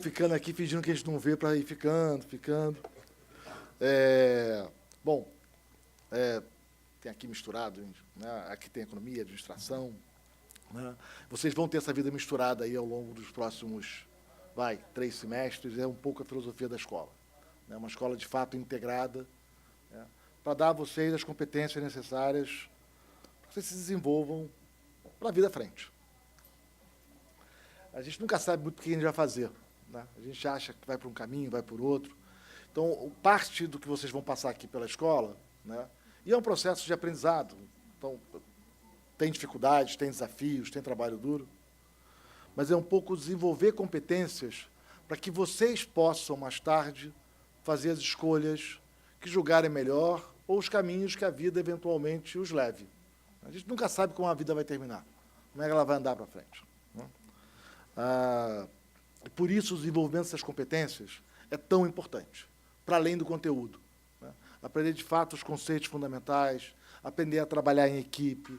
ficando aqui, fingindo que a gente não vê, para ir ficando. Bom, tem aqui misturado, né? Aqui tem economia, administração, né? Vocês vão ter essa vida misturada aí ao longo dos próximos, 3 semestres, é um pouco a filosofia da escola. Né? Uma escola, de fato, integrada, né? Para dar a vocês as competências necessárias para que vocês se desenvolvam para a vida à frente. A gente nunca sabe muito o que a gente vai fazer, né? A gente acha que vai para um caminho, vai por outro. Então, parte do que vocês vão passar aqui pela escola, né? E é um processo de aprendizado. Então, tem dificuldades, tem desafios, tem trabalho duro, mas é um pouco desenvolver competências para que vocês possam, mais tarde, fazer as escolhas que julgarem melhor ou os caminhos que a vida, eventualmente, os leve. A gente nunca sabe como a vida vai terminar, como é que ela vai andar para frente, né? Por isso, o desenvolvimento dessas competências é tão importante, para além do conteúdo, né? Aprender, de fato, os conceitos fundamentais, aprender a trabalhar em equipe,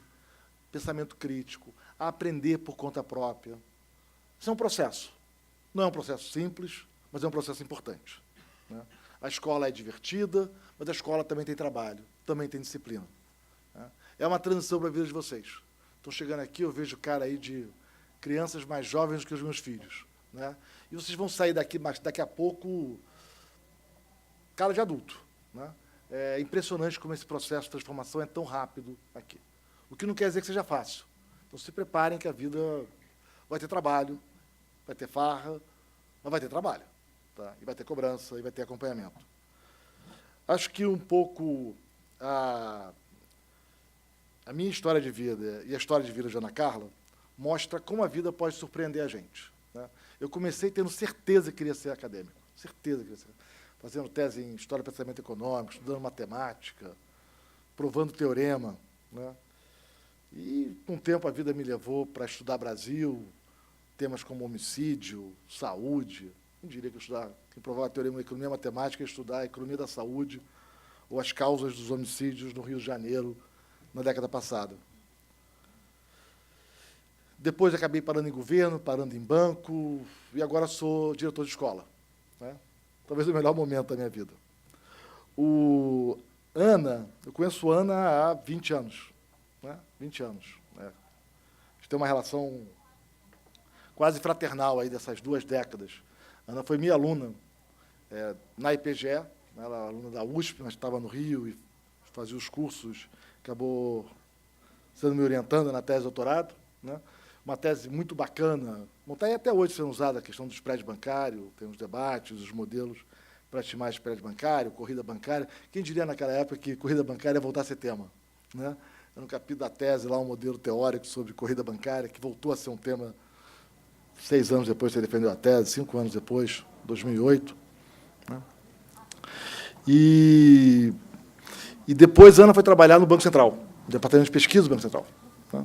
pensamento crítico, a aprender por conta própria. Isso é um processo. Não é um processo simples, mas é um processo importante, né? A escola é divertida, mas a escola também tem trabalho, também tem disciplina, né? É uma transição para a vida de vocês. Estão chegando aqui, eu vejo cara aí de crianças mais jovens do que os meus filhos, né? E vocês vão sair daqui daqui a pouco cara de adulto, né? É impressionante como esse processo de transformação é tão rápido aqui. O que não quer dizer que seja fácil. Então, se preparem que a vida vai ter trabalho, vai ter farra, mas vai ter trabalho, tá? E vai ter cobrança, e vai ter acompanhamento. Acho que um pouco a minha história de vida e a história de vida de Ana Carla mostra como a vida pode surpreender a gente, né? Eu comecei tendo certeza que queria ser acadêmico, certeza que queria ser, fazendo tese em História do Pensamento Econômico, estudando matemática, provando teorema, né? E, com o tempo, a vida me levou para estudar Brasil, temas como homicídio, saúde. Não diria que quem provava a teorema da economia matemática é estudar a economia da saúde ou as causas dos homicídios no Rio de Janeiro na década passada. Depois acabei parando em governo, parando em banco, e agora sou diretor de escola, né? Talvez o melhor momento da minha vida. Eu conheço a Ana há 20 anos. Né? 20 anos. Né? A gente tem uma relação quase fraternal aí dessas 2 décadas. A Ana foi minha aluna na IPGE, ela era aluna da USP, mas estava no Rio e fazia os cursos, acabou sendo me orientando na tese de doutorado, né? Uma tese muito bacana, não está aí até hoje sendo usada a questão do spread bancário, tem os debates, os modelos para estimar spread bancário, corrida bancária. Quem diria naquela época que corrida bancária ia voltar a ser tema, né? Era um capítulo da tese, lá um modelo teórico sobre corrida bancária, que voltou a ser um tema 6 anos depois de você defendeu a tese, 5 anos depois, 2008. Né? E depois a Ana foi trabalhar no Banco Central, no Departamento de Pesquisa do Banco Central. Né?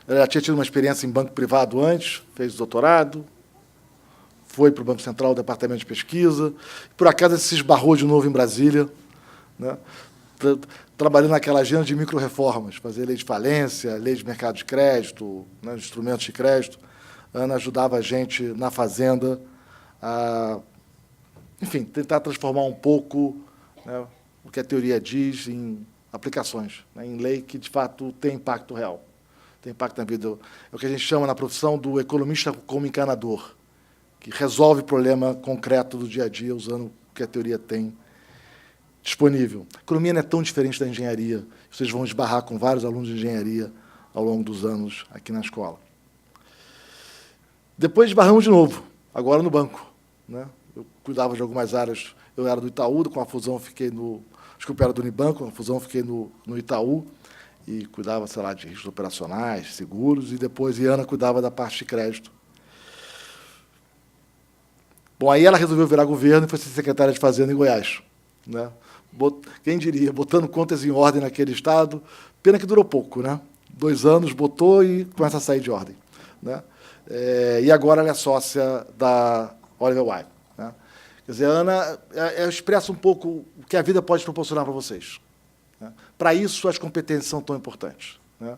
Ela já tinha tido uma experiência em banco privado antes, fez doutorado, foi para o Banco Central, o Departamento de Pesquisa, e por acaso se esbarrou de novo em Brasília, né? Trabalhando naquela agenda de micro-reformas, fazer lei de falência, lei de mercado de crédito, né, instrumentos de crédito. A Ana ajudava a gente na Fazenda a, enfim, tentar transformar um pouco, né, o que a teoria diz em aplicações, né, em lei que, de fato, tem impacto real, tem impacto na vida. É o que a gente chama na profissão do economista como encanador, que resolve problema concreto do dia a dia usando o que a teoria tem disponível. A economia não é tão diferente da engenharia. Vocês vão esbarrar com vários alunos de engenharia ao longo dos anos aqui na escola. Depois esbarramos de novo, agora no banco, né? Eu cuidava de algumas áreas, eu era do Itaú, com a fusão fiquei no... Desculpa, era do Unibanco, com a fusão fiquei no Itaú, e cuidava, sei lá, de riscos operacionais, seguros, e depois a Ana cuidava da parte de crédito. Bom, aí ela resolveu virar governo e foi ser secretária de Fazenda em Goiás, né? Quem diria, botando contas em ordem naquele estado, pena que durou pouco, né? 2 anos, botou e começa a sair de ordem, né? E agora ela é sócia da Oliver Wyman, né? Quer dizer, a Ana expressa um pouco o que a vida pode proporcionar para vocês, né? Para isso, as competências são tão importantes, né?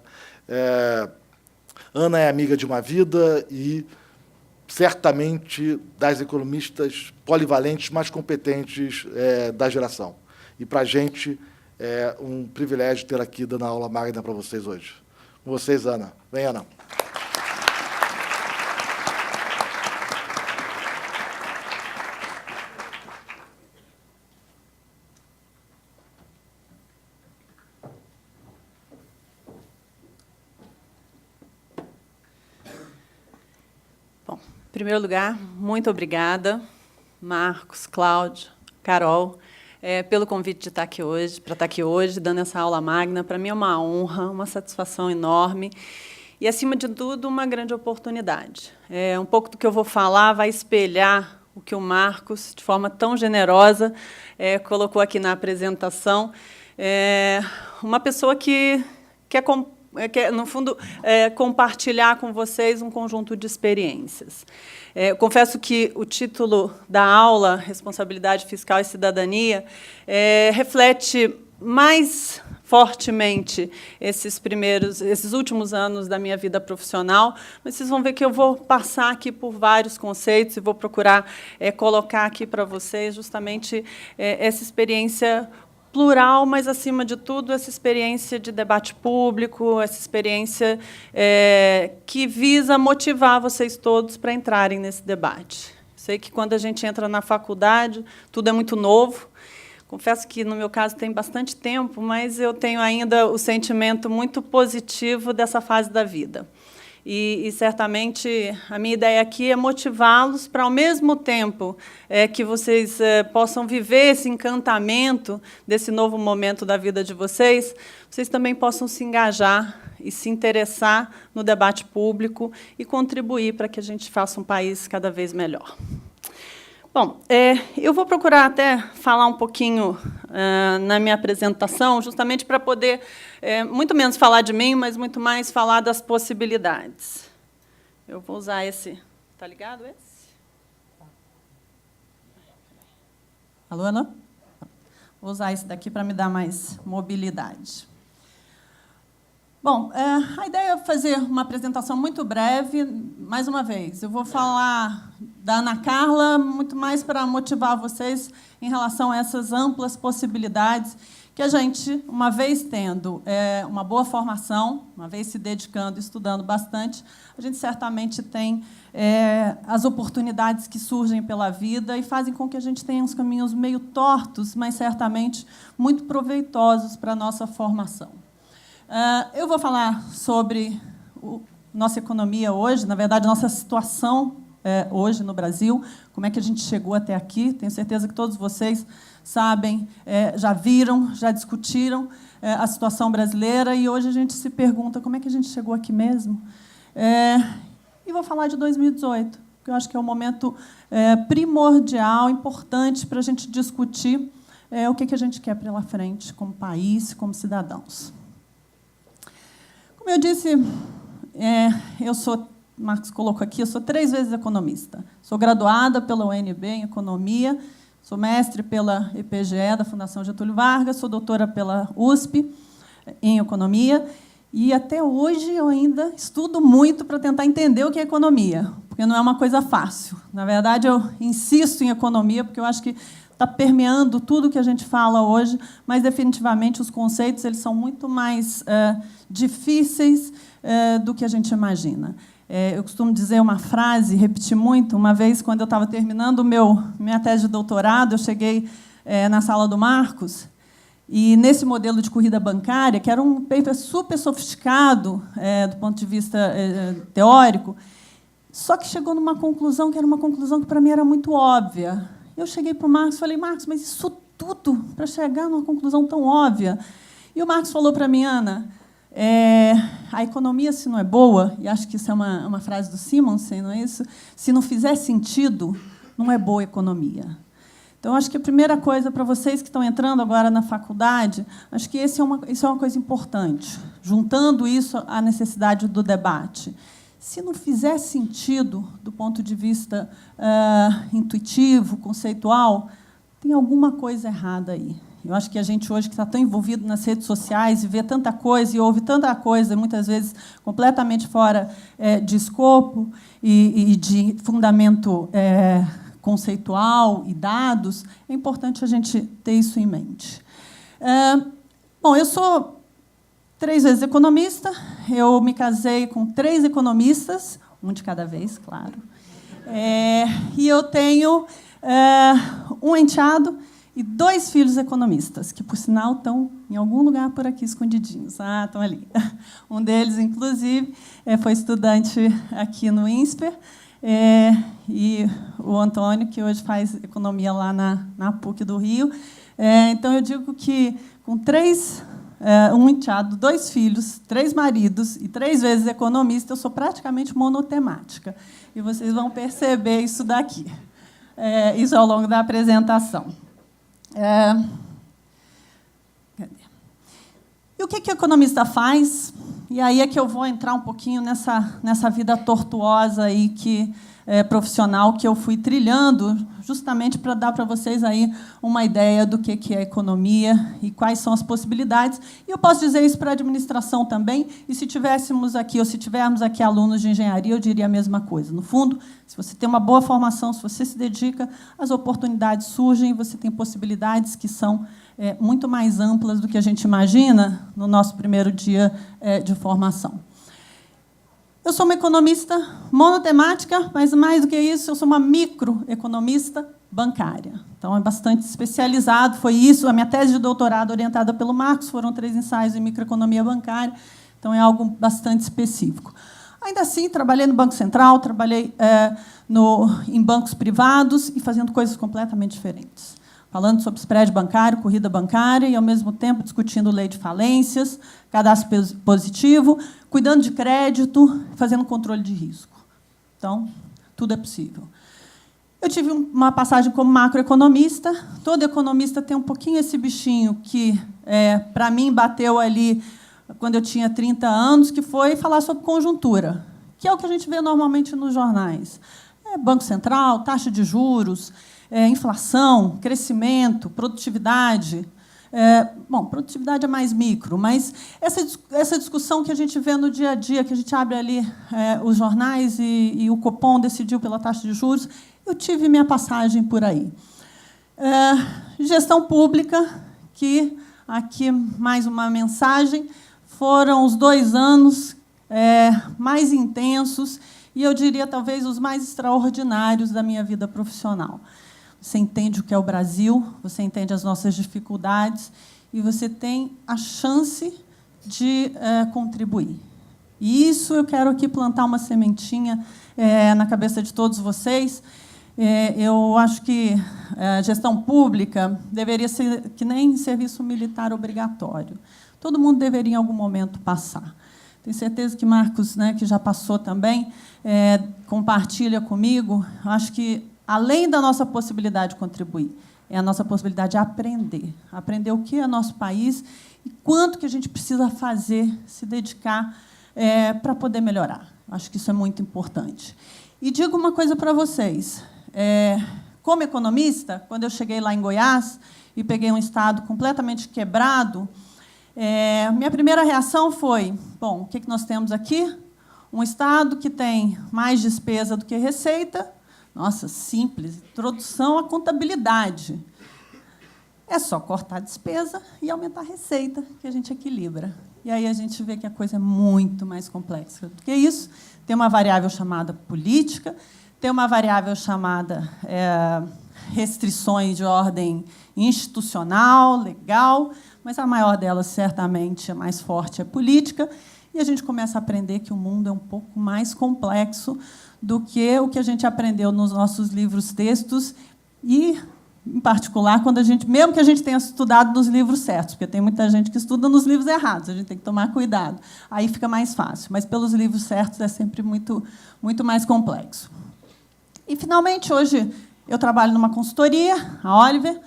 Ana é amiga de uma vida e certamente das economistas polivalentes mais competentes da geração. E, para a gente, é um privilégio ter aqui dando a aula magna para vocês hoje. Com vocês, Ana. Vem, Ana. Bom, em primeiro lugar, muito obrigada, Marcos, Cláudio, Carol, pelo convite de estar aqui hoje, para estar aqui hoje, dando essa aula magna. Para mim é uma honra, uma satisfação enorme e, acima de tudo, uma grande oportunidade. Um pouco do que eu vou falar vai espelhar o que o Marcos, de forma tão generosa, colocou aqui na apresentação. Uma pessoa que quer, no fundo, compartilhar com vocês um conjunto de experiências. Confesso que o título da aula, Responsabilidade Fiscal e Cidadania, reflete mais fortemente esses últimos anos da minha vida profissional, mas vocês vão ver que eu vou passar aqui por vários conceitos e vou procurar colocar aqui para vocês justamente essa experiência plural, mas, acima de tudo, essa experiência de debate público, essa experiência que visa motivar vocês todos para entrarem nesse debate. Sei que, quando a gente entra na faculdade, tudo é muito novo. Confesso que, no meu caso, tem bastante tempo, mas eu tenho ainda o sentimento muito positivo dessa fase da vida. E, certamente, a minha ideia aqui é motivá-los para, ao mesmo tempo que vocês possam viver esse encantamento desse novo momento da vida de vocês, vocês também possam se engajar e se interessar no debate público e contribuir para que a gente faça um país cada vez melhor. Bom, eu vou procurar até falar um pouquinho na minha apresentação, justamente para poder, muito menos falar de mim, mas muito mais falar das possibilidades. Eu vou usar esse... Está ligado esse? Alô, alô? Vou usar esse daqui para me dar mais mobilidade. Bom, a ideia é fazer uma apresentação muito breve. Mais uma vez, eu vou falar da Ana Carla, muito mais para motivar vocês em relação a essas amplas possibilidades que a gente, uma vez tendo uma boa formação, uma vez se dedicando, estudando bastante, a gente certamente tem as oportunidades que surgem pela vida e fazem com que a gente tenha uns caminhos meio tortos, mas certamente muito proveitosos para a nossa formação. Eu vou falar sobre nossa economia hoje, na verdade, nossa situação hoje no Brasil, como é que a gente chegou até aqui. Tenho certeza que todos vocês sabem, já viram, já discutiram a situação brasileira, e hoje a gente se pergunta como é que a gente chegou aqui mesmo. E vou falar de 2018, que eu acho que é um momento primordial, importante para a gente discutir o que a gente quer pela frente, como país, como cidadãos. Como eu disse, eu sou, Marcos colocou aqui, eu sou 3 vezes economista. Sou graduada pela UNB em Economia, sou mestre pela EPGE, da Fundação Getúlio Vargas, sou doutora pela USP em Economia, e, até hoje, eu ainda estudo muito para tentar entender o que é economia, porque não é uma coisa fácil. Na verdade, eu insisto em economia, porque eu acho que está permeando tudo que a gente fala hoje, mas, definitivamente, os conceitos eles são muito mais difíceis do que a gente imagina. Eu costumo dizer uma frase, repetir muito. Uma vez, quando eu estava terminando minha tese de doutorado, eu cheguei na sala do Marcos, e, nesse modelo de corrida bancária, que era um paper super sofisticado do ponto de vista teórico, só que chegou numa conclusão que era uma conclusão que, para mim, era muito óbvia. Eu cheguei para o Marcos e falei: Marcos, mas isso tudo para chegar numa conclusão tão óbvia? E o Marcos falou para mim: Ana, a economia, se não é boa, e acho que isso é uma frase do Simonsen, não é isso? Se não fizer sentido, não é boa economia. Então, acho que a primeira coisa para vocês que estão entrando agora na faculdade, acho que isso é uma coisa importante, juntando isso à necessidade do debate. Se não fizer sentido do ponto de vista intuitivo, conceitual, tem alguma coisa errada aí. Eu acho que a gente hoje que está tão envolvido nas redes sociais e vê tanta coisa e ouve tanta coisa, muitas vezes completamente fora de escopo e de fundamento conceitual e dados, é importante a gente ter isso em mente. Bom, eu sou 3 vezes economista, eu me casei com 3 economistas, um de cada vez, claro. E eu tenho um enteado e 2 filhos economistas, que, por sinal, estão em algum lugar por aqui escondidinhos. Ah, estão ali. Um deles, inclusive, foi estudante aqui no INSPER, e o Antônio, que hoje faz economia lá na PUC do Rio. Então, eu digo que, com 3, um enteado, 2 filhos, 3 maridos e 3 vezes economista, eu sou praticamente monotemática. E vocês vão perceber isso daqui. Isso ao longo da apresentação. E o que o economista faz? E aí é que eu vou entrar um pouquinho nessa vida tortuosa aí profissional que eu fui trilhando, justamente para dar para vocês aí uma ideia do que é economia e quais são as possibilidades. E eu posso dizer isso para a administração também, e se tivéssemos aqui, ou se tivermos aqui alunos de engenharia, eu diria a mesma coisa. No fundo, se você tem uma boa formação, se você se dedica, as oportunidades surgem, você tem possibilidades que são muito mais amplas do que a gente imagina no nosso primeiro dia de formação. Eu sou uma economista monotemática, mas, mais do que isso, eu sou uma microeconomista bancária. Então, é bastante especializado. Foi isso, a minha tese de doutorado, orientada pelo Marcos, foram 3 ensaios em microeconomia bancária. Então, é algo bastante específico. Ainda assim, trabalhei no Banco Central, trabalhei em bancos privados e fazendo coisas completamente diferentes. Falando sobre spread bancário, corrida bancária, e, ao mesmo tempo, discutindo lei de falências, cadastro positivo, cuidando de crédito, fazendo controle de risco. Então, tudo é possível. Eu tive uma passagem como macroeconomista. Todo economista tem um pouquinho esse bichinho que, para mim, bateu ali quando eu tinha 30 anos, que foi falar sobre conjuntura, que é o que a gente vê normalmente nos jornais. Banco Central, taxa de juros, inflação, crescimento, produtividade. Bom, produtividade é mais micro, mas essa discussão que a gente vê no dia a dia, que a gente abre ali os jornais e o Copom decidiu pela taxa de juros, eu tive minha passagem por aí. Gestão pública, que, aqui mais uma mensagem, foram os 2 anos mais intensos e, eu diria, talvez, os mais extraordinários da minha vida profissional. Você entende o que é o Brasil, você entende as nossas dificuldades e você tem a chance de contribuir. E isso eu quero aqui plantar uma sementinha na cabeça de todos vocês. Eu acho que a gestão pública deveria ser que nem serviço militar obrigatório. Todo mundo deveria, em algum momento, passar. Tenho certeza que Marcos, que já passou também, compartilha comigo. Acho que, além da nossa possibilidade de contribuir, é a nossa possibilidade de aprender. Aprender o que é nosso país e quanto que a gente precisa fazer, se dedicar para poder melhorar. Acho que isso é muito importante. E digo uma coisa para vocês. Como economista, quando eu cheguei lá em Goiás e peguei um estado completamente quebrado, minha primeira reação foi, bom, o que nós temos aqui? Um estado que tem mais despesa do que receita. Nossa, simples, introdução à contabilidade. É só cortar a despesa e aumentar a receita, que a gente equilibra. E aí a gente vê que a coisa é muito mais complexa do que isso. Tem uma variável chamada política, tem uma variável chamada restrições de ordem institucional, legal, mas a maior delas, certamente, a mais forte, é política. E a gente começa a aprender que o mundo é um pouco mais complexo do que o que a gente aprendeu nos nossos livros-textos e, em particular, mesmo que a gente tenha estudado nos livros certos, porque tem muita gente que estuda nos livros errados, a gente tem que tomar cuidado. Aí fica mais fácil, mas pelos livros certos é sempre muito, muito mais complexo. E, finalmente, hoje eu trabalho numa consultoria, a Oliver,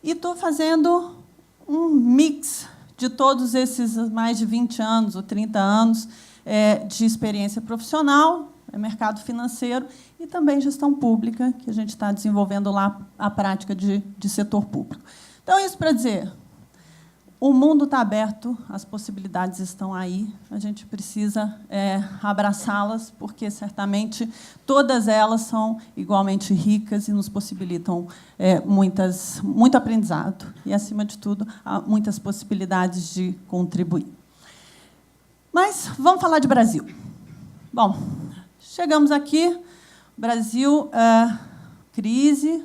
e estou fazendo um mix de todos esses mais de 20 anos ou 30 anos de experiência profissional, mercado financeiro e também gestão pública, que a gente está desenvolvendo lá a prática de setor público. Então, isso para dizer, o mundo está aberto, as possibilidades estão aí, a gente precisa abraçá-las, porque, certamente, todas elas são igualmente ricas e nos possibilitam muito aprendizado e, acima de tudo, há muitas possibilidades de contribuir. Mas vamos falar de Brasil. Bom, chegamos aqui, Brasil, crise,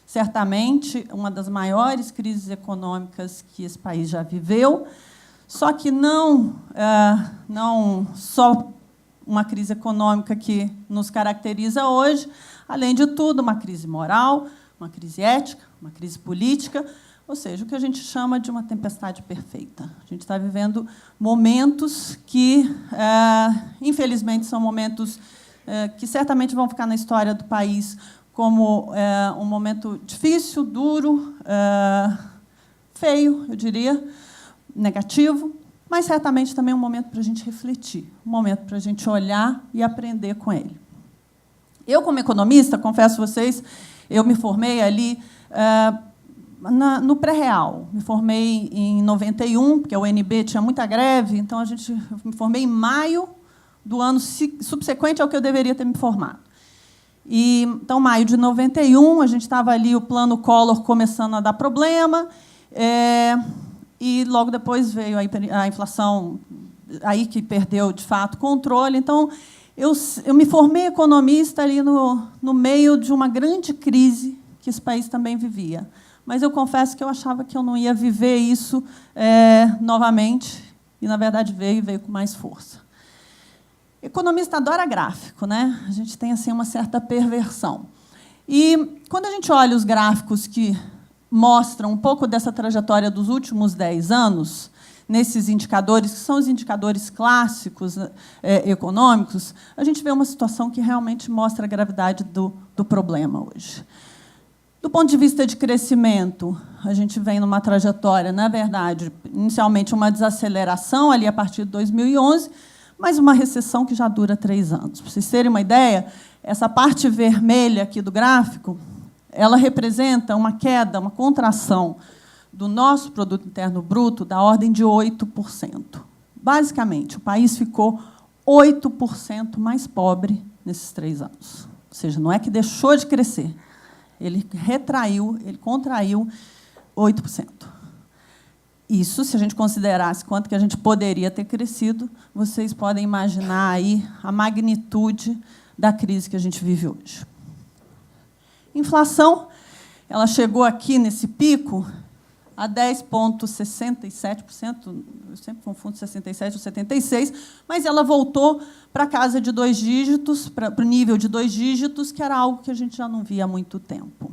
certamente uma das maiores crises econômicas que esse país já viveu, só que não só uma crise econômica que nos caracteriza hoje, além de tudo, uma crise moral, uma crise ética, uma crise política, ou seja, o que a gente chama de uma tempestade perfeita. A gente está vivendo momentos que, infelizmente, são momentos que certamente vão ficar na história do país como um momento difícil, duro, feio, eu diria, negativo, mas certamente também um momento para a gente refletir, um momento para a gente olhar e aprender com ele. Eu, como economista, confesso a vocês, eu me formei ali no pré-real. Me formei em 91, porque a UNB tinha muita greve, então eu me formei em maio do ano subsequente ao que eu deveria ter me formado. Então, maio de 91, a gente estava ali, o plano Collor começando a dar problema, e logo depois veio a inflação, aí que perdeu, de fato, o controle. Então, eu me formei economista ali no meio de uma grande crise que esse país também vivia. Mas eu confesso que eu achava que eu não ia viver isso novamente, e, na verdade, veio com mais força. Economista adora gráfico, né? A gente tem assim uma certa perversão. E quando a gente olha os gráficos que mostram um pouco dessa trajetória dos últimos 10 anos, nesses indicadores, que são os indicadores clássicos econômicos, a gente vê uma situação que realmente mostra a gravidade do problema hoje. Do ponto de vista de crescimento, a gente vem numa trajetória, na verdade, inicialmente uma desaceleração ali a partir de 2011, mas uma recessão que já dura 3 anos. Para vocês terem uma ideia, essa parte vermelha aqui do gráfico, ela representa uma queda, uma contração do nosso produto interno bruto da ordem de 8%. Basicamente, o país ficou 8% mais pobre nesses 3 anos. Ou seja, não é que deixou de crescer, ele contraiu 8%. Isso, se a gente considerasse quanto que a gente poderia ter crescido, vocês podem imaginar aí a magnitude da crise que a gente vive hoje. Inflação, ela chegou aqui nesse pico a 10,67%, eu sempre confundo 67 ou 76%, mas ela voltou para a casa de 2 dígitos, para o nível de 2 dígitos, que era algo que a gente já não via há muito tempo.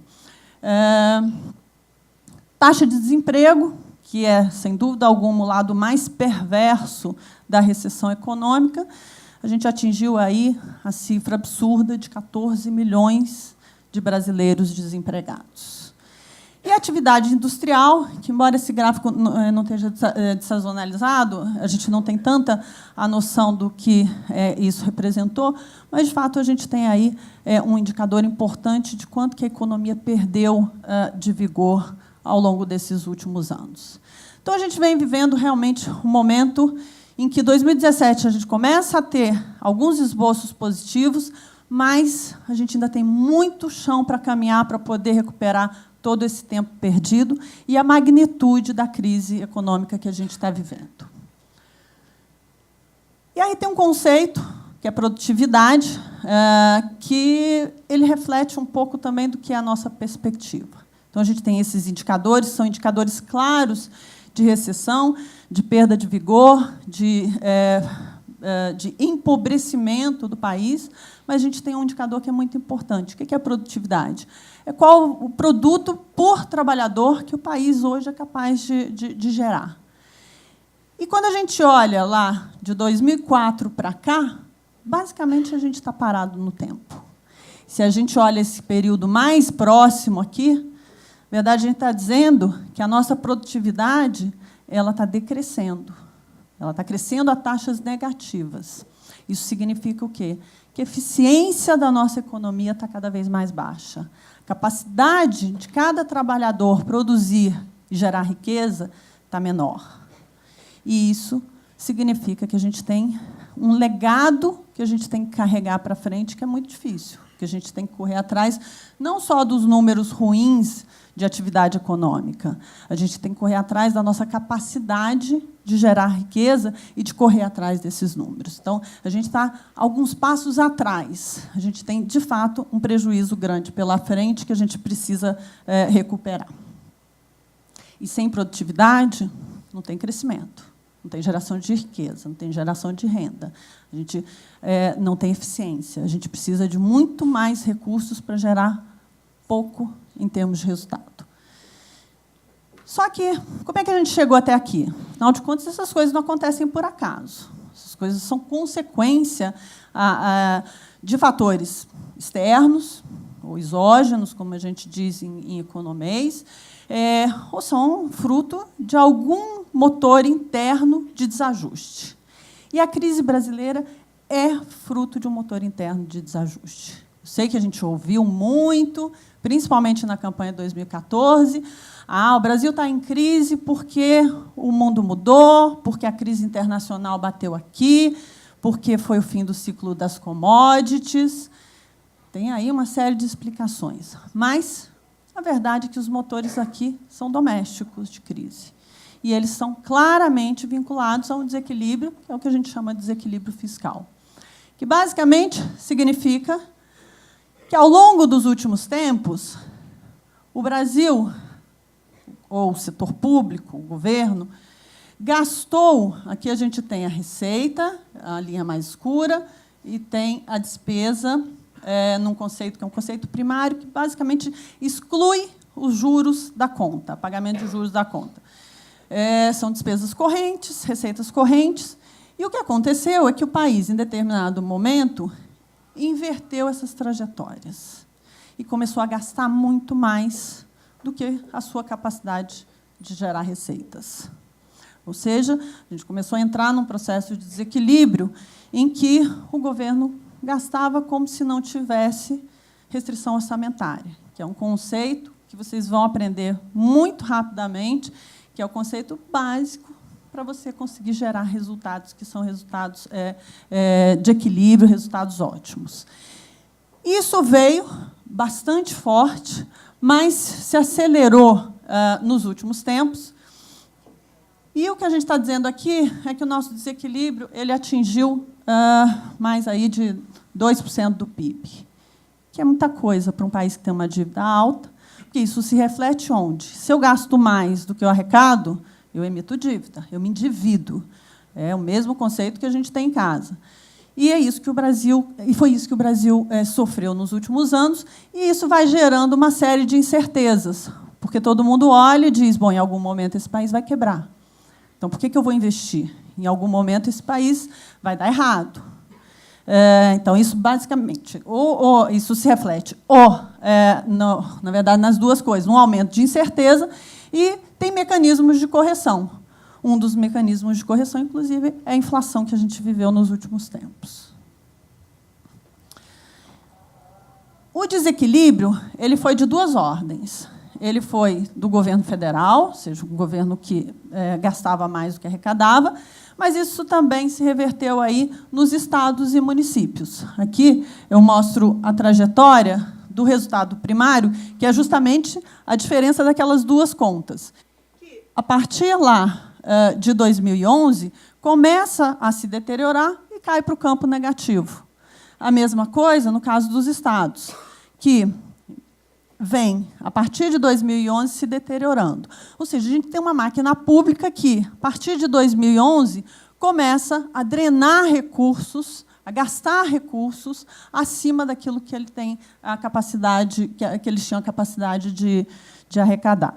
Taxa de desemprego, que é, sem dúvida alguma, o lado mais perverso da recessão econômica, a gente atingiu aí a cifra absurda de 14 milhões de brasileiros desempregados. E a atividade industrial, que, embora esse gráfico não esteja dessazonalizado, a gente não tem tanta a noção do que isso representou, mas, de fato, a gente tem aí um indicador importante de quanto que a economia perdeu de vigor ao longo desses últimos anos. Então, a gente vem vivendo realmente um momento em que, em 2017, a gente começa a ter alguns esboços positivos, mas a gente ainda tem muito chão para caminhar para poder recuperar todo esse tempo perdido e a magnitude da crise econômica que a gente está vivendo. E aí tem um conceito, que é produtividade, que ele reflete um pouco também do que é a nossa perspectiva. Então, a gente tem esses indicadores, são indicadores claros de recessão, de perda de vigor, de empobrecimento do país, mas a gente tem um indicador que é muito importante. O que é a produtividade? É qual o produto por trabalhador que o país hoje é capaz de gerar. E, quando a gente olha lá de 2004 para cá, basicamente, a gente está parado no tempo. Se a gente olha esse período mais próximo aqui, na verdade, a gente está dizendo que a nossa produtividade está decrescendo. Ela está crescendo a taxas negativas. Isso significa o quê? Que a eficiência da nossa economia está cada vez mais baixa. A capacidade de cada trabalhador produzir e gerar riqueza está menor. E isso significa que a gente tem um legado que a gente tem que carregar para frente, que é muito difícil, que a gente tem que correr atrás, não só dos números ruins de atividade econômica, a gente tem que correr atrás da nossa capacidade de gerar riqueza e de correr atrás desses números. Então, a gente está alguns passos atrás. A gente tem, de fato, um prejuízo grande pela frente que a gente precisa recuperar. E sem produtividade, não tem crescimento, não tem geração de riqueza, não tem geração de renda. A gente não tem eficiência. A gente precisa de muito mais recursos para gerar pouco em termos de resultado. Só que, como é que a gente chegou até aqui? Afinal de contas, essas coisas não acontecem por acaso. Essas coisas são consequência de fatores externos, ou exógenos, como a gente diz em economês, ou são fruto de algum motor interno de desajuste. E a crise brasileira é fruto de um motor interno de desajuste. Eu sei que a gente ouviu muito, principalmente na campanha de 2014, o Brasil está em crise porque o mundo mudou, porque a crise internacional bateu aqui, porque foi o fim do ciclo das commodities. Tem aí uma série de explicações. Mas a verdade é que os motores aqui são domésticos de crise. E eles são claramente vinculados a um desequilíbrio, que é o que a gente chama de desequilíbrio fiscal, que basicamente significa que, ao longo dos últimos tempos, o Brasil, ou o setor público, o governo, gastou, aqui a gente tem a receita, a linha mais escura, e tem a despesa, num conceito que é um conceito primário, que basicamente exclui os juros da conta, pagamento de juros da conta. São despesas correntes, receitas correntes, e o que aconteceu é que o país, em determinado momento, inverteu essas trajetórias e começou a gastar muito mais do que a sua capacidade de gerar receitas. Ou seja, a gente começou a entrar num processo de desequilíbrio em que o governo gastava como se não tivesse restrição orçamentária, que é um conceito que vocês vão aprender muito rapidamente, que é o conceito básico para você conseguir gerar resultados que são resultados de equilíbrio, resultados ótimos. Isso veio bastante forte, mas se acelerou nos últimos tempos. E o que a gente está dizendo aqui é que o nosso desequilíbrio ele atingiu mais aí de 2% do PIB, que é muita coisa para um país que tem uma dívida alta, porque isso se reflete onde? Se eu gasto mais do que eu arrecado, eu emito dívida, eu me endivido. É o mesmo conceito que a gente tem em casa. E foi isso que o Brasil sofreu nos últimos anos, e isso vai gerando uma série de incertezas, porque todo mundo olha e diz, bom, em algum momento esse país vai quebrar. Então, por que eu vou investir? Em algum momento esse país vai dar errado. Então, isso basicamente, isso se reflete, na verdade, nas duas coisas, um aumento de incerteza e tem mecanismos de correção. Um dos mecanismos de correção, inclusive, é a inflação que a gente viveu nos últimos tempos. O desequilíbrio ele foi de duas ordens. Ele foi do governo federal, ou seja, um governo que gastava mais do que arrecadava, mas isso também se reverteu aí nos estados e municípios. Aqui eu mostro a trajetória do resultado primário, que é justamente a diferença daquelas duas contas. A partir lá de 2011, começa a se deteriorar e cai para o campo negativo. A mesma coisa no caso dos estados, que vem, a partir de 2011, se deteriorando. Ou seja, a gente tem uma máquina pública que, a partir de 2011, começa a drenar recursos, a gastar recursos acima daquilo que ele tem a capacidade, que eles tinham a capacidade de arrecadar.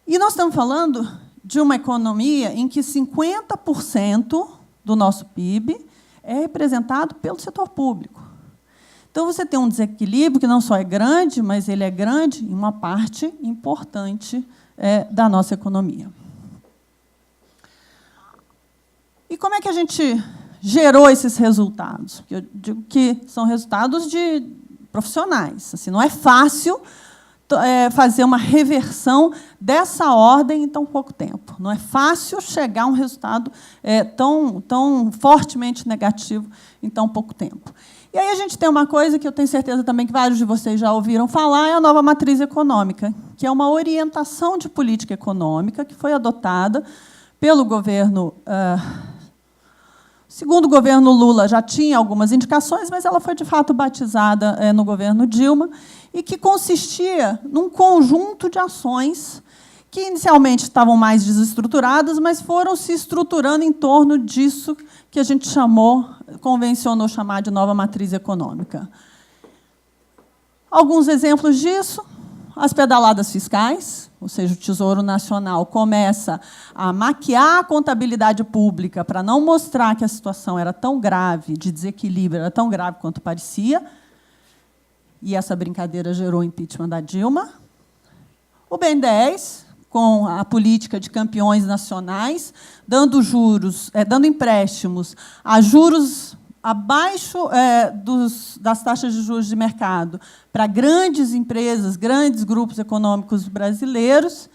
E nós estamos falando de uma economia em que 50% do nosso PIB é representado pelo setor público. Então, você tem um desequilíbrio que não só é grande, mas ele é grande em uma parte importante da nossa economia. E como é que a gente gerou esses resultados? Porque eu digo que são resultados de profissionais. Assim, não é fácil fazer uma reversão dessa ordem em tão pouco tempo. Não é fácil chegar a um resultado tão fortemente negativo em tão pouco tempo. E aí a gente tem uma coisa que eu tenho certeza também que vários de vocês já ouviram falar, é a nova matriz econômica, que é uma orientação de política econômica que foi adotada pelo governo... Segundo o governo Lula, já tinha algumas indicações, mas ela foi, de fato, batizada no governo Dilma, e que consistia num conjunto de ações que, inicialmente, estavam mais desestruturadas, mas foram se estruturando em torno disso que a gente convencionou chamar de nova matriz econômica. Alguns exemplos disso: as pedaladas fiscais, ou seja, o Tesouro Nacional começa a maquiar a contabilidade pública para não mostrar que a situação era tão grave, de desequilíbrio, era tão grave quanto parecia, e essa brincadeira gerou o impeachment da Dilma. O BNDES, com a política de campeões nacionais, dando empréstimos a juros abaixo das taxas de juros de mercado para grandes empresas, grandes grupos econômicos brasileiros.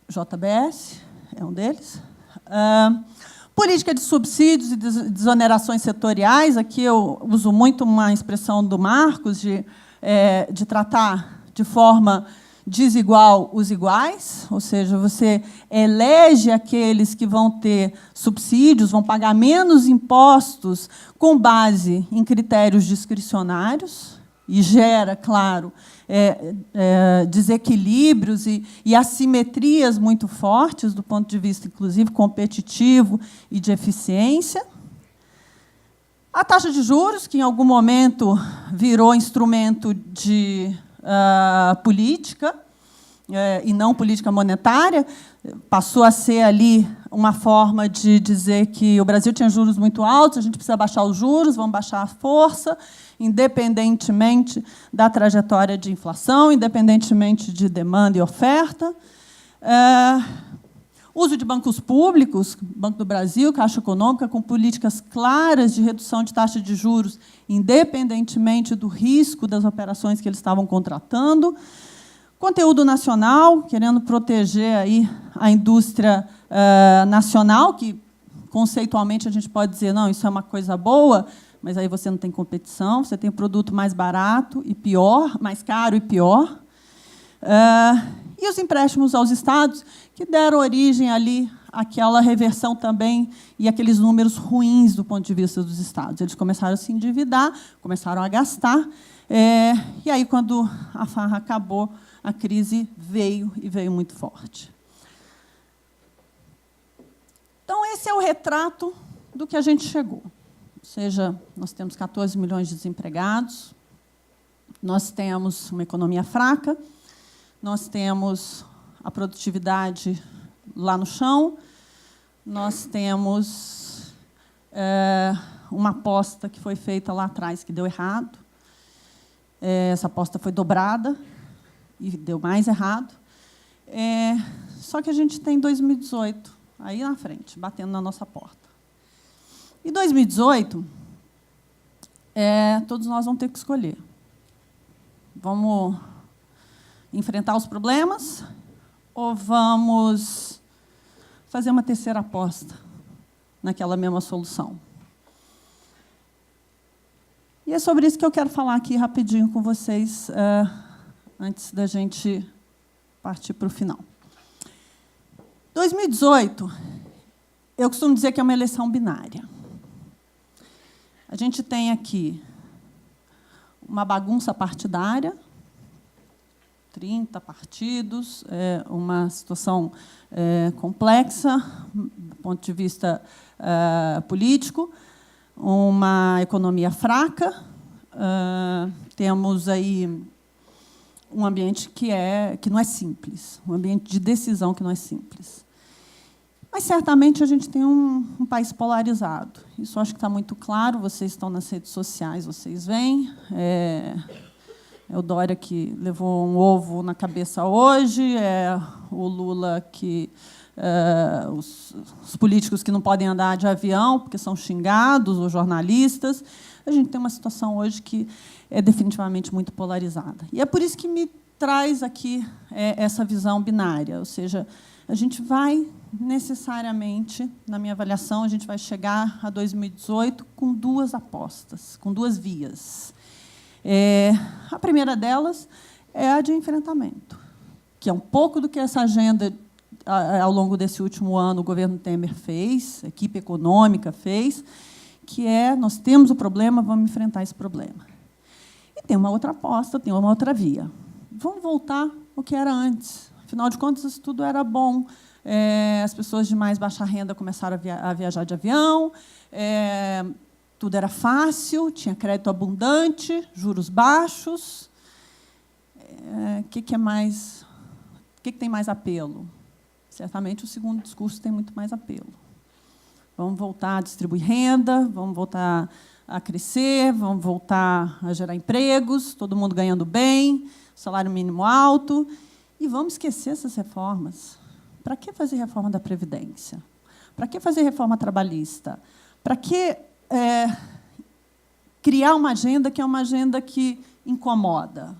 JBS é um deles. Política de subsídios e desonerações setoriais. Aqui eu uso muito uma expressão do Marcos de tratar de forma desigual os iguais, ou seja, você elege aqueles que vão ter subsídios, vão pagar menos impostos com base em critérios discricionários, e gera, claro, desequilíbrios e assimetrias muito fortes, do ponto de vista, inclusive, competitivo e de eficiência. A taxa de juros, que, em algum momento, virou instrumento de política, e não política monetária, passou a ser ali uma forma de dizer que o Brasil tinha juros muito altos, a gente precisa baixar os juros, vamos baixar a força, independentemente da trajetória de inflação, independentemente de demanda e oferta. Uso de bancos públicos, Banco do Brasil, Caixa Econômica, com políticas claras de redução de taxa de juros, independentemente do risco das operações que eles estavam contratando. Conteúdo nacional, querendo proteger aí a indústria nacional, que, conceitualmente, a gente pode dizer, não, isso é uma coisa boa, mas aí você não tem competição, você tem produto mais barato e pior, mais caro e pior. E os empréstimos aos estados, que deram origem ali àquela reversão também e aqueles números ruins do ponto de vista dos estados. Eles começaram a se endividar, começaram a gastar, e aí, quando a farra acabou, a crise veio, e veio muito forte. Então, esse é o retrato do que a gente chegou. Ou seja, nós temos 14 milhões de desempregados, nós temos uma economia fraca, nós temos a produtividade lá no chão, nós temos uma aposta que foi feita lá atrás, que deu errado. Essa aposta foi dobrada e deu mais errado. Só que a gente tem 2018 aí na frente, batendo na nossa porta. Em 2018, todos nós vamos ter que escolher. Vamos enfrentar os problemas ou vamos fazer uma terceira aposta naquela mesma solução? E é sobre isso que eu quero falar aqui rapidinho com vocês, antes da gente partir para o final. 2018, eu costumo dizer que é uma eleição binária. A gente tem aqui uma bagunça partidária, 30 partidos, uma situação complexa, do ponto de vista político, uma economia fraca, temos aí um ambiente que não é simples, um ambiente de decisão que não é simples. Mas, certamente, a gente tem um país polarizado. Isso acho que está muito claro, vocês estão nas redes sociais, vocês veem. É o Dória que levou um ovo na cabeça hoje, é o Lula que... os políticos que não podem andar de avião porque são xingados, os jornalistas. A gente tem uma situação hoje que é definitivamente muito polarizada. E é por isso que me traz aqui essa visão binária, ou seja, a gente vai necessariamente, na minha avaliação, a gente vai chegar a 2018 com duas apostas, com duas vias. A primeira delas é a de enfrentamento, que é um pouco do que essa agenda, ao longo desse último ano, o governo Temer fez, a equipe econômica fez, que nós temos o problema, vamos enfrentar esse problema. E tem uma outra aposta, tem uma outra via. Vamos voltar ao que era antes. Afinal de contas, isso tudo era bom. As pessoas de mais baixa renda começaram a viajar de avião, tudo era fácil, tinha crédito abundante, juros baixos. Que tem mais apelo? Certamente, o segundo discurso tem muito mais apelo. Vamos voltar a distribuir renda, vamos voltar a crescer, vamos voltar a gerar empregos, todo mundo ganhando bem, salário mínimo alto, e vamos esquecer essas reformas. Para que fazer reforma da Previdência? Para que fazer reforma trabalhista? Para que criar uma agenda que é uma agenda que incomoda?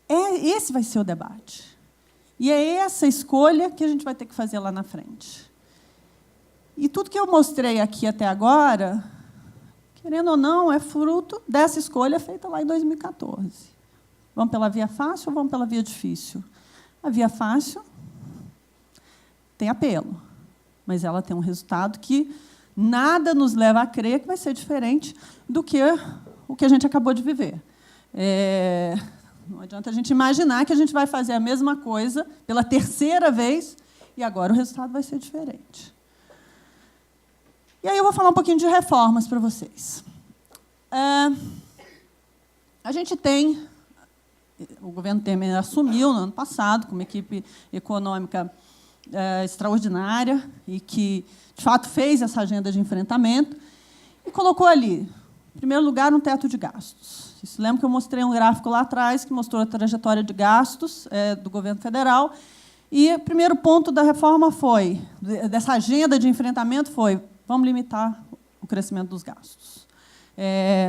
Esse vai ser o debate. E é essa escolha que a gente vai ter que fazer lá na frente. E tudo que eu mostrei aqui até agora, querendo ou não, é fruto dessa escolha feita lá em 2014. Vamos pela via fácil ou vamos pela via difícil? A via fácil tem apelo, mas ela tem um resultado que nada nos leva a crer que vai ser diferente do que o que a gente acabou de viver. Não adianta a gente imaginar que a gente vai fazer a mesma coisa pela terceira vez e agora o resultado vai ser diferente. E aí eu vou falar um pouquinho de reformas para vocês. A gente tem... O governo Temer assumiu, no ano passado, com uma equipe econômica extraordinária e que, de fato, fez essa agenda de enfrentamento e colocou ali, em primeiro lugar, um teto de gastos. Vocês lembram que eu mostrei um gráfico lá atrás que mostrou a trajetória de gastos do governo federal. E o primeiro ponto da reforma foi, dessa agenda de enfrentamento, foi: vamos limitar o crescimento dos gastos.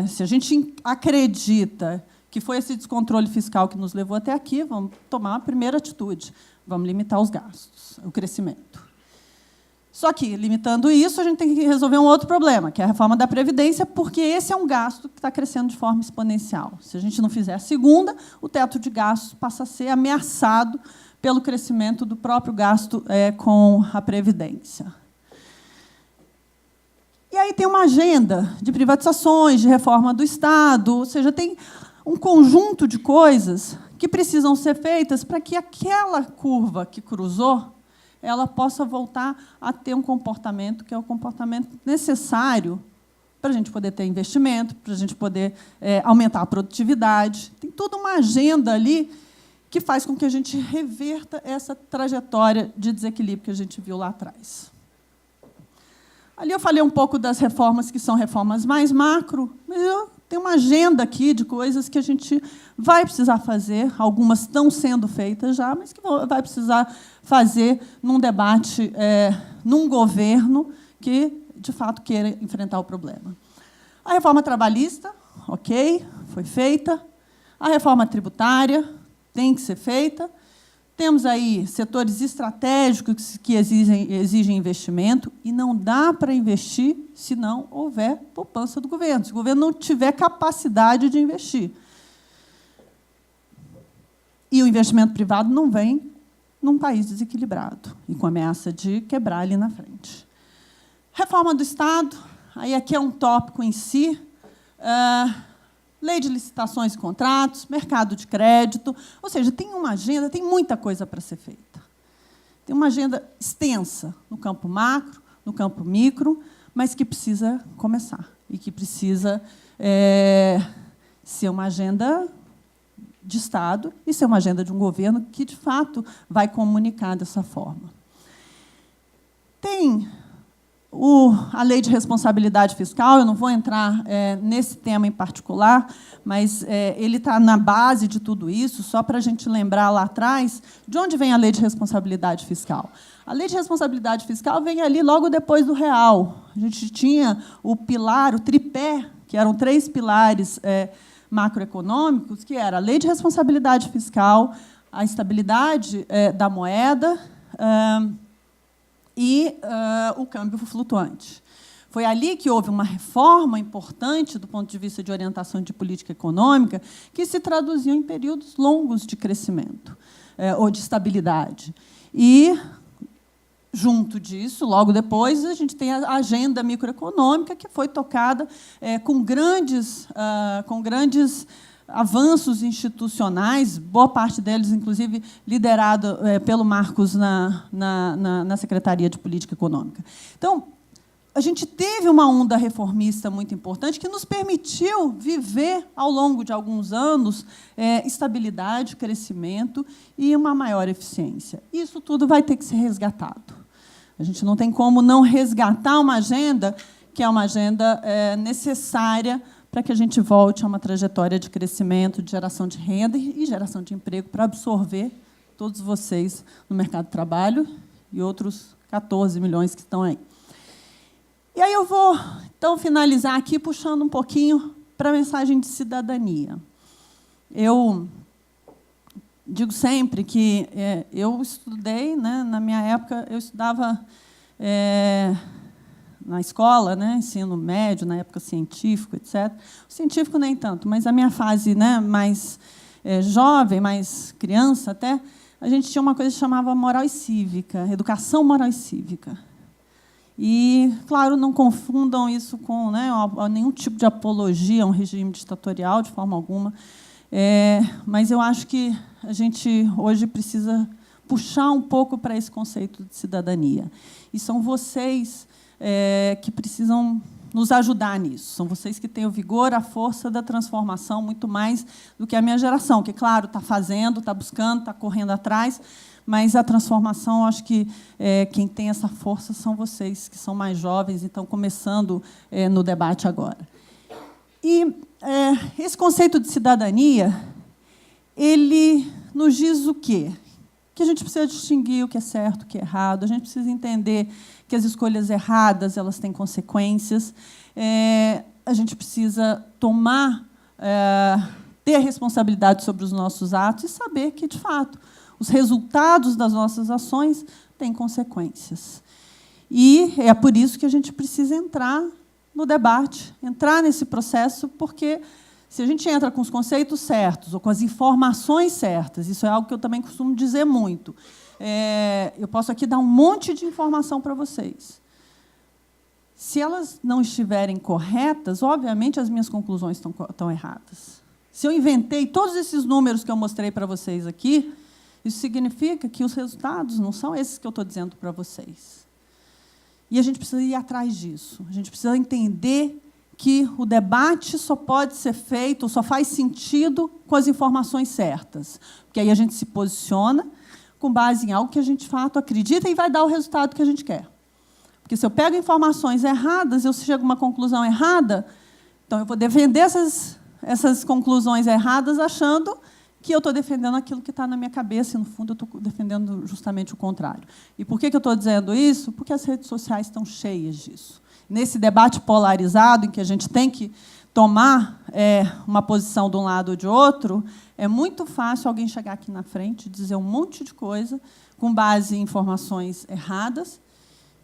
Se a gente acredita que foi esse descontrole fiscal que nos levou até aqui, vamos tomar a primeira atitude, vamos limitar os gastos, o crescimento. Só que, limitando isso, a gente tem que resolver um outro problema, que é a reforma da Previdência, porque esse é um gasto que está crescendo de forma exponencial. Se a gente não fizer a segunda, o teto de gastos passa a ser ameaçado pelo crescimento do próprio gasto com a Previdência. E aí tem uma agenda de privatizações, de reforma do Estado, ou seja, tem um conjunto de coisas que precisam ser feitas para que aquela curva que cruzou ela possa voltar a ter um comportamento que é o comportamento necessário para a gente poder ter investimento, para a gente poder aumentar a produtividade. Tem toda uma agenda ali que faz com que a gente reverta essa trajetória de desequilíbrio que a gente viu lá atrás. Ali eu falei um pouco das reformas que são reformas mais macro, mas eu tenho uma agenda aqui de coisas que a gente vai precisar fazer, algumas estão sendo feitas já, mas que vai precisar fazer num debate, num governo que, de fato, queira enfrentar o problema. A reforma trabalhista, ok, foi feita. A reforma tributária tem que ser feita. Temos aí setores estratégicos que exigem investimento, e não dá para investir se não houver poupança do governo, se o governo não tiver capacidade de investir. E o investimento privado não vem num país desequilibrado e com ameaça de quebrar ali na frente. Reforma do Estado, aí aqui é um tópico em si. Lei de licitações e contratos, mercado de crédito, ou seja, tem uma agenda, tem muita coisa para ser feita. Tem uma agenda extensa no campo macro, no campo micro, mas que precisa começar e que precisa ser uma agenda de Estado e ser uma agenda de um governo que, de fato, vai comunicar dessa forma. Tem a lei de responsabilidade fiscal, eu não vou entrar nesse tema em particular, mas ele está na base de tudo isso, só para a gente lembrar lá atrás de onde vem a lei de responsabilidade fiscal. A lei de responsabilidade fiscal vem ali logo depois do real. A gente tinha o pilar, o tripé, que eram 3 pilares macroeconômicos, que era a lei de responsabilidade fiscal, a estabilidade da moeda e o câmbio flutuante. Foi ali que houve uma reforma importante do ponto de vista de orientação de política econômica, que se traduziu em períodos longos de crescimento ou de estabilidade. E, junto disso, logo depois, a gente tem a agenda microeconômica, que foi tocada com grandes avanços institucionais, boa parte deles, inclusive, liderado pelo Marcos na Secretaria de Política Econômica. Então, a gente teve uma onda reformista muito importante que nos permitiu viver, ao longo de alguns anos, estabilidade, crescimento e uma maior eficiência. Isso tudo vai ter que ser resgatado. A gente não tem como não resgatar uma agenda que é uma agenda necessária para que a gente volte a uma trajetória de crescimento, de geração de renda e geração de emprego para absorver todos vocês no mercado de trabalho e outros 14 milhões que estão aí. E aí eu vou, então, finalizar aqui puxando um pouquinho para a mensagem de cidadania. Eu digo sempre que eu estudei, né, na minha época, eu estudava na escola, né, ensino médio, na época científico, etc. O científico nem tanto, mas a minha fase, né, mais jovem, mais criança até, a gente tinha uma coisa que chamava moral e cívica, educação moral e cívica. E, claro, não confundam isso com, né, nenhum tipo de apologia a um regime ditatorial, de forma alguma. Mas eu acho que a gente, hoje, precisa puxar um pouco para esse conceito de cidadania. E são vocês que precisam nos ajudar nisso. São vocês que têm o vigor, a força da transformação, muito mais do que a minha geração, que, claro, está fazendo, está buscando, está correndo atrás, mas a transformação, acho que quem tem essa força são vocês, que são mais jovens e estão começando no debate agora. E esse conceito de cidadania, ele nos diz o quê? Que a gente precisa distinguir o que é certo, o que é errado, a gente precisa entender que as escolhas erradas elas têm consequências, a gente precisa ter responsabilidade sobre os nossos atos e saber que, de fato, os resultados das nossas ações têm consequências. E é por isso que a gente precisa entrar no debate, entrar nesse processo, porque se a gente entra com os conceitos certos ou com as informações certas, isso é algo que eu também costumo dizer muito, eu posso aqui dar um monte de informação para vocês. Se elas não estiverem corretas, obviamente, as minhas conclusões estão erradas. Se eu inventei todos esses números que eu mostrei para vocês aqui, isso significa que os resultados não são esses que eu estou dizendo para vocês. E a gente precisa ir atrás disso. A gente precisa entender que o debate só pode ser feito, só faz sentido com as informações certas. Porque aí a gente se posiciona com base em algo que a gente, de fato, acredita e vai dar o resultado que a gente quer. Porque se eu pego informações erradas, eu chego a uma conclusão errada, então eu vou defender essas conclusões erradas achando que eu estou defendendo aquilo que está na minha cabeça, e, no fundo, eu estou defendendo justamente o contrário. E por que eu estou dizendo isso? Porque as redes sociais estão cheias disso. Nesse debate polarizado, em que a gente tem que tomar uma posição de um lado ou de outro, é muito fácil alguém chegar aqui na frente e dizer um monte de coisa com base em informações erradas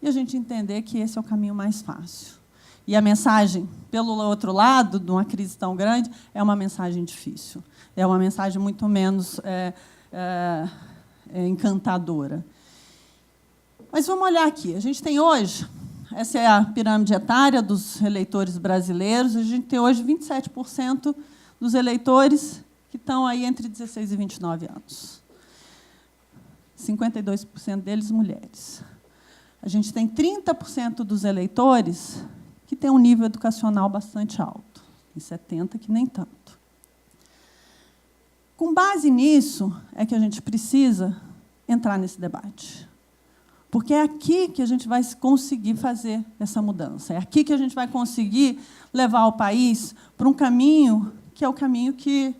e a gente entender que esse é o caminho mais fácil. E a mensagem, pelo outro lado, de uma crise tão grande, é uma mensagem difícil. É uma mensagem muito menos encantadora. Mas vamos olhar aqui. A gente tem hoje, essa é a pirâmide etária dos eleitores brasileiros, a gente tem hoje 27% dos eleitores que estão aí entre 16 e 29 anos. 52% deles mulheres. A gente tem 30% dos eleitores que têm um nível educacional bastante alto, e 70% que nem tanto. Com base nisso, é que a gente precisa entrar nesse debate. Porque é aqui que a gente vai conseguir fazer essa mudança. É aqui que a gente vai conseguir levar o país para um caminho que é o caminho que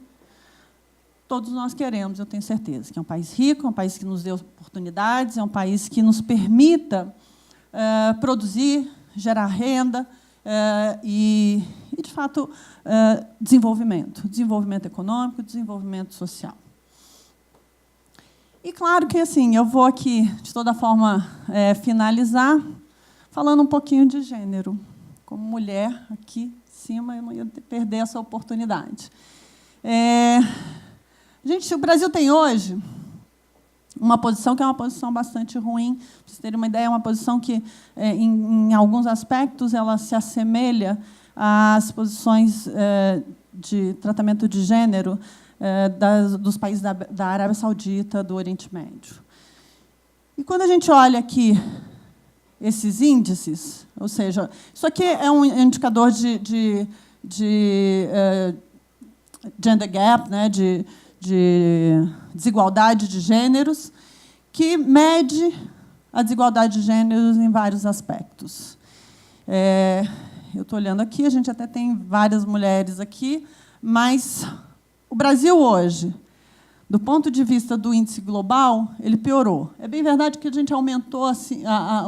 todos nós queremos, eu tenho certeza. Que é um país rico, é um país que nos dê oportunidades, é um país que nos permita produzir, gerar renda e e, de fato, desenvolvimento econômico, desenvolvimento social. E, claro que, assim, eu vou aqui, de toda forma, finalizar falando um pouquinho de gênero. Como mulher, aqui em cima, eu não ia perder essa oportunidade. Gente, o Brasil tem hoje uma posição que é uma posição bastante ruim. Para vocês terem uma ideia, é uma posição que, em alguns aspectos, ela se assemelha às posições de tratamento de gênero dos países da Arábia Saudita, do Oriente Médio. E quando a gente olha aqui esses índices, ou seja, isso aqui é um indicador de gender gap, né, de desigualdade de gêneros, que mede a desigualdade de gêneros em vários aspectos. Eu estou olhando aqui, a gente até tem várias mulheres aqui, mas o Brasil hoje, do ponto de vista do índice global, ele piorou. É bem verdade que a gente aumentou, assim, a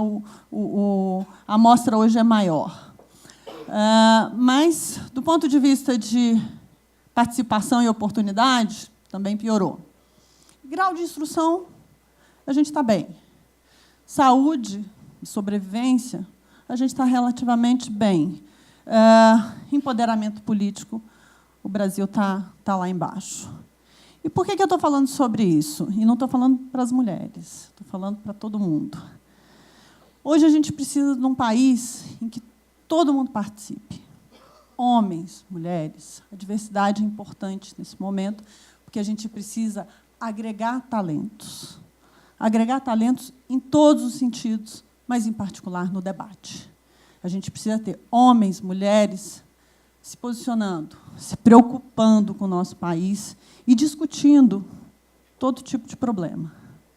amostra hoje é maior. Mas, do ponto de vista de participação e oportunidade, também piorou. Grau de instrução, a gente está bem. Saúde e sobrevivência, a gente está relativamente bem. Empoderamento político, o Brasil está lá embaixo. E por que eu estou falando sobre isso? E não estou falando para as mulheres, estou falando para todo mundo. Hoje a gente precisa de um país em que todo mundo participe. Homens, mulheres, a diversidade é importante nesse momento, porque a gente precisa agregar talentos. Agregar talentos em todos os sentidos, mas, em particular, no debate. A gente precisa ter homens, mulheres se posicionando, se preocupando com o nosso país e discutindo todo tipo de problema,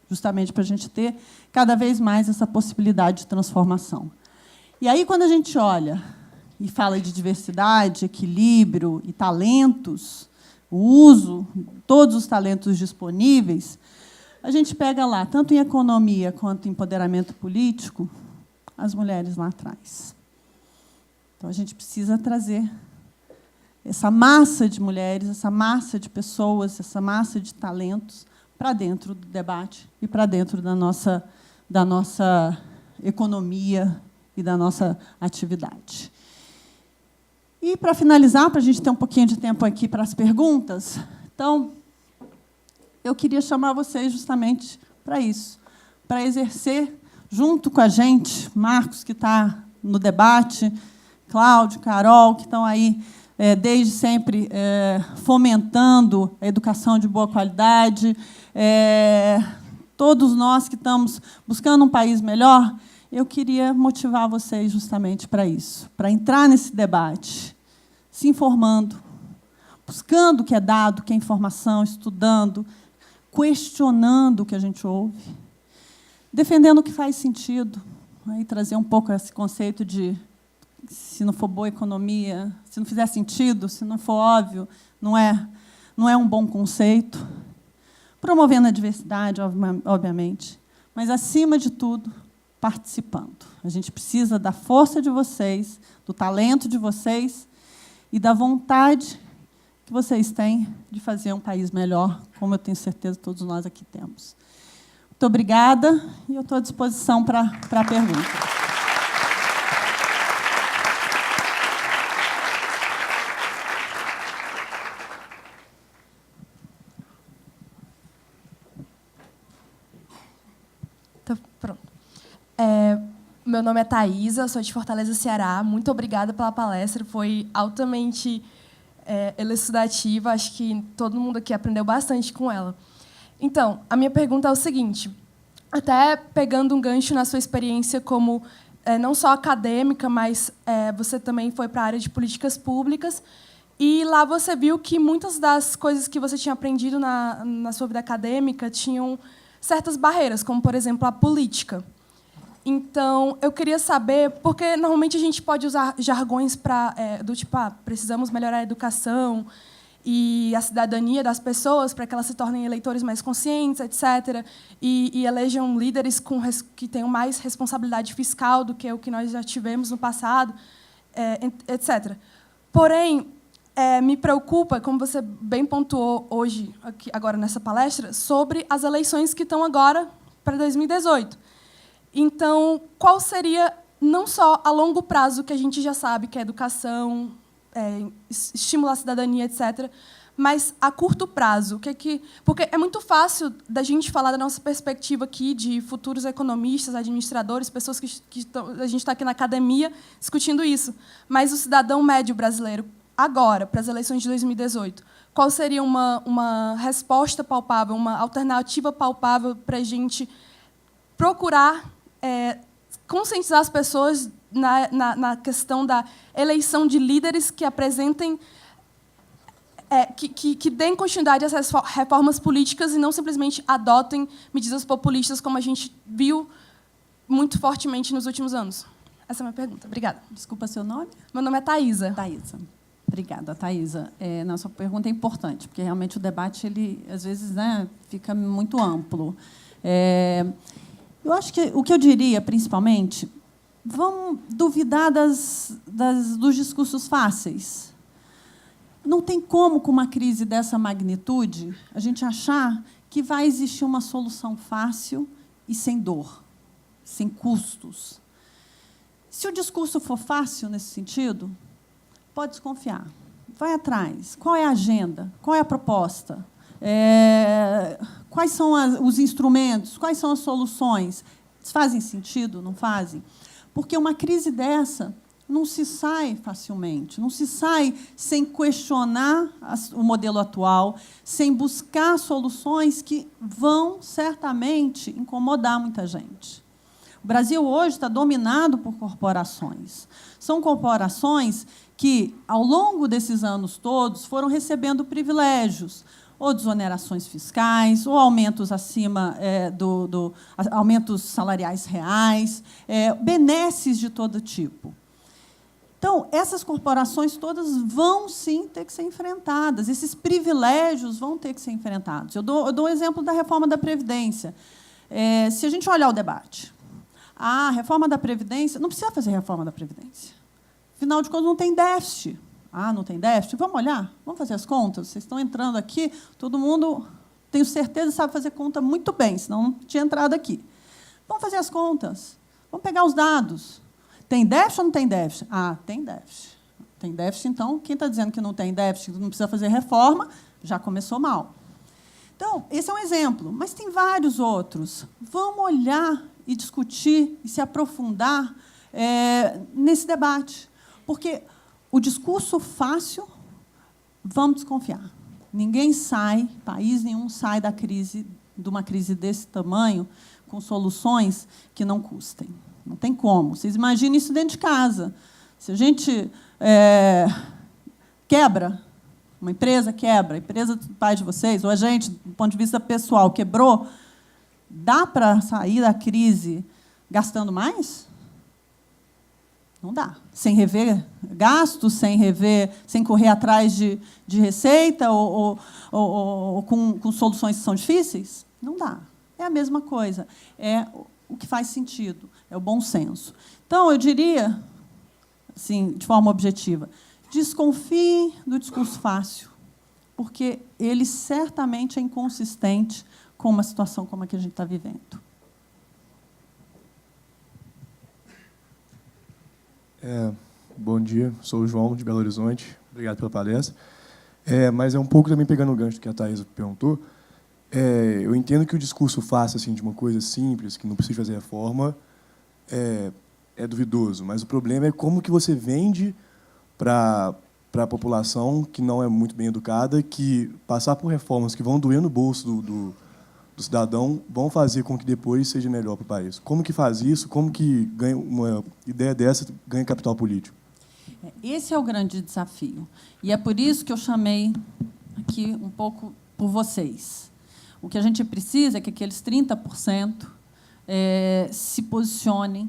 justamente para a gente ter cada vez mais essa possibilidade de transformação. E aí, quando a gente olha e fala de diversidade, equilíbrio e talentos, o uso de todos os talentos disponíveis, a gente pega lá, tanto em economia quanto em empoderamento político, as mulheres lá atrás. Então, a gente precisa trazer essa massa de mulheres, essa massa de pessoas, essa massa de talentos para dentro do debate e para dentro da nossa economia e da nossa atividade. E, para finalizar, para a gente ter um pouquinho de tempo aqui para as perguntas, então, eu queria chamar vocês justamente para isso, para exercer, junto com a gente, Marcos, que está no debate, Cláudio, Carol, que estão aí desde sempre fomentando a educação de boa qualidade, todos nós que estamos buscando um país melhor, eu queria motivar vocês justamente para isso, para entrar nesse debate, se informando, buscando o que é dado, o que é informação, estudando, questionando o que a gente ouve, defendendo o que faz sentido, aí trazer um pouco esse conceito de se não for boa economia, se não fizer sentido, se não for óbvio, não é um bom conceito. Promovendo a diversidade, obviamente, mas, acima de tudo, participando. A gente precisa da força de vocês, do talento de vocês e da vontade que vocês têm de fazer um país melhor, como eu tenho certeza que todos nós aqui temos. Muito obrigada e eu estou à disposição para a pergunta. Pronto. Meu nome é Thaisa, sou de Fortaleza, Ceará. Muito obrigada pela palestra, foi altamente elucidativa. Acho que todo mundo aqui aprendeu bastante com ela. Então, a minha pergunta é o seguinte, até pegando um gancho na sua experiência como não só acadêmica, mas você também foi para a área de políticas públicas, e lá você viu que muitas das coisas que você tinha aprendido na sua vida acadêmica tinham certas barreiras, como, por exemplo, a política. Então, eu queria saber, porque normalmente a gente pode usar jargões do tipo, precisamos melhorar a educação e a cidadania das pessoas para que elas se tornem eleitores mais conscientes, etc., e elejam líderes que tenham mais responsabilidade fiscal do que o que nós já tivemos no passado, etc. Porém, me preocupa, como você bem pontuou hoje, agora nessa palestra, sobre as eleições que estão agora para 2018. Então, qual seria, não só a longo prazo, que a gente já sabe, que é educação, estimular a cidadania, etc., mas a curto prazo? Porque é muito fácil da gente falar da nossa perspectiva aqui de futuros economistas, administradores, pessoas que a gente está aqui na academia discutindo isso. Mas o cidadão médio brasileiro, agora, para as eleições de 2018, qual seria uma resposta palpável, uma alternativa palpável para a gente procurar conscientizar as pessoas na questão da eleição de líderes que apresentem, que deem continuidade a essas reformas políticas e não simplesmente adotem medidas populistas, como a gente viu muito fortemente nos últimos anos? Essa é a minha pergunta. Obrigada. Desculpa, seu nome? Meu nome é Thaísa. Thaísa. Obrigada, Thaísa. Nossa pergunta é importante, porque realmente o debate, ele, às vezes, fica muito amplo. Eu acho que o que eu diria, principalmente, vamos duvidar dos discursos fáceis. Não tem como, com uma crise dessa magnitude, a gente achar que vai existir uma solução fácil e sem dor, sem custos. Se o discurso for fácil nesse sentido, pode desconfiar. Vai atrás. Qual é a agenda? Qual é a proposta? Quais são os instrumentos? Quais são as soluções? Fazem sentido? Não fazem? Porque uma crise dessa não se sai facilmente, não se sai sem questionar o modelo atual, sem buscar soluções que vão, certamente, incomodar muita gente. O Brasil hoje está dominado por corporações. São corporações que, ao longo desses anos todos, foram recebendo privilégios, ou desonerações fiscais, ou aumentos acima aumentos salariais reais, benesses de todo tipo. Então, essas corporações todas vão, sim, ter que ser enfrentadas. Esses privilégios vão ter que ser enfrentados. Eu dou um exemplo da reforma da Previdência. Se a gente olhar o debate, a reforma da Previdência... Não precisa fazer reforma da Previdência. Afinal de contas, não tem déficit. Não tem déficit? Vamos olhar? Vamos fazer as contas? Vocês estão entrando aqui, todo mundo, tenho certeza, sabe fazer conta muito bem, senão não tinha entrado aqui. Vamos fazer as contas. Vamos pegar os dados. Tem déficit ou não tem déficit? Tem déficit. Tem déficit, então, quem está dizendo que não tem déficit, que não precisa fazer reforma, já começou mal. Então, esse é um exemplo, mas tem vários outros. Vamos olhar e discutir e se aprofundar nesse debate. Porque o discurso fácil, vamos desconfiar. Ninguém sai, país nenhum sai de uma crise desse tamanho com soluções que não custem. Não tem como. Vocês imaginem isso dentro de casa. Se a gente quebra, uma empresa quebra, a empresa do pai de vocês, ou a gente, do ponto de vista pessoal, quebrou, dá para sair da crise gastando mais? Não dá. Sem rever gastos, sem correr atrás de receita ou com soluções que são difíceis? Não dá. É a mesma coisa. É o que faz sentido, é o bom senso. Então, eu diria, assim, de forma objetiva, desconfie do discurso fácil, porque ele certamente é inconsistente com uma situação como a que a gente está vivendo. Bom dia, sou o João, de Belo Horizonte. Obrigado pela palestra. Mas é um pouco também pegando o gancho que a Thaísa perguntou. Eu entendo que o discurso fácil assim, de uma coisa simples, que não precisa fazer reforma, é duvidoso. Mas o problema é como que você vende para a população que não é muito bem educada, que passar por reformas que vão doer no bolso do cidadão vão fazer com que depois seja melhor para o país. Como que faz isso? Como que ganha uma ideia dessa ganha capital político? Esse é o grande desafio. E é por isso que eu chamei aqui um pouco por vocês. O que a gente precisa é que aqueles 30% se posicionem,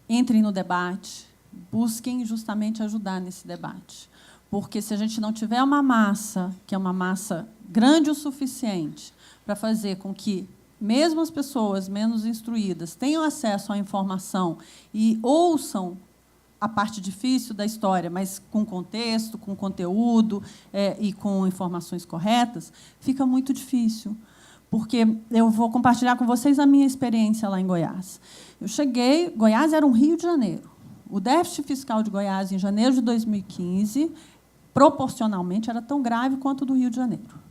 entrem no debate, busquem justamente ajudar nesse debate. Porque, se a gente não tiver uma massa, que é uma massa grande o suficiente para fazer com que, mesmo as pessoas menos instruídas, tenham acesso à informação e ouçam a parte difícil da história, mas com contexto, com conteúdo e com informações corretas, fica muito difícil. Porque eu vou compartilhar com vocês a minha experiência lá em Goiás. Eu cheguei, Goiás era um Rio de Janeiro. O déficit fiscal de Goiás, em janeiro de 2015, proporcionalmente, era tão grave quanto o do Rio de Janeiro.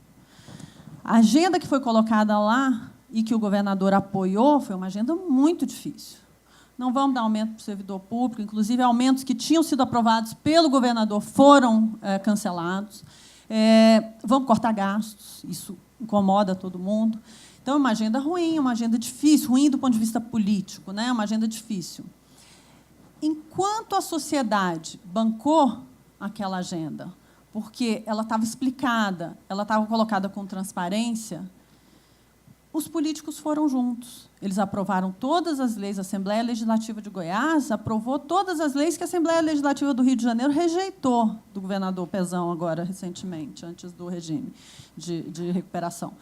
A agenda que foi colocada lá e que o governador apoiou foi uma agenda muito difícil. Não vamos dar aumento para o servidor público, inclusive aumentos que tinham sido aprovados pelo governador foram cancelados. Vamos cortar gastos, isso incomoda todo mundo. Então, é uma agenda ruim, uma agenda difícil, ruim do ponto de vista político, né? Uma agenda difícil. Enquanto a sociedade bancou aquela agenda, porque ela estava explicada, ela estava colocada com transparência, os políticos foram juntos. Eles aprovaram todas as leis. A Assembleia Legislativa de Goiás aprovou todas as leis que a Assembleia Legislativa do Rio de Janeiro rejeitou, do governador Pezão, agora, recentemente, antes do regime de recuperação.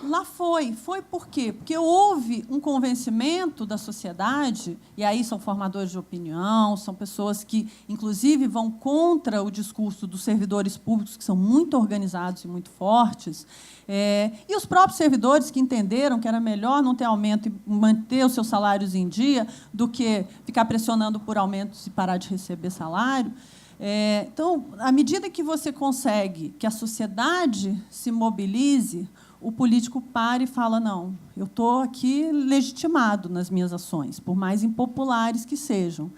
Lá foi. Foi por quê? Porque houve um convencimento da sociedade, e aí são formadores de opinião, são pessoas que, inclusive, vão contra o discurso dos servidores públicos, que são muito organizados e muito fortes, e os próprios servidores que entenderam que era melhor não ter aumento e manter os seus salários em dia do que ficar pressionando por aumentos e parar de receber salário. Então, à medida que você consegue que a sociedade se mobilize, o político para e fala, não, eu estou aqui legitimado nas minhas ações, por mais impopulares que sejam.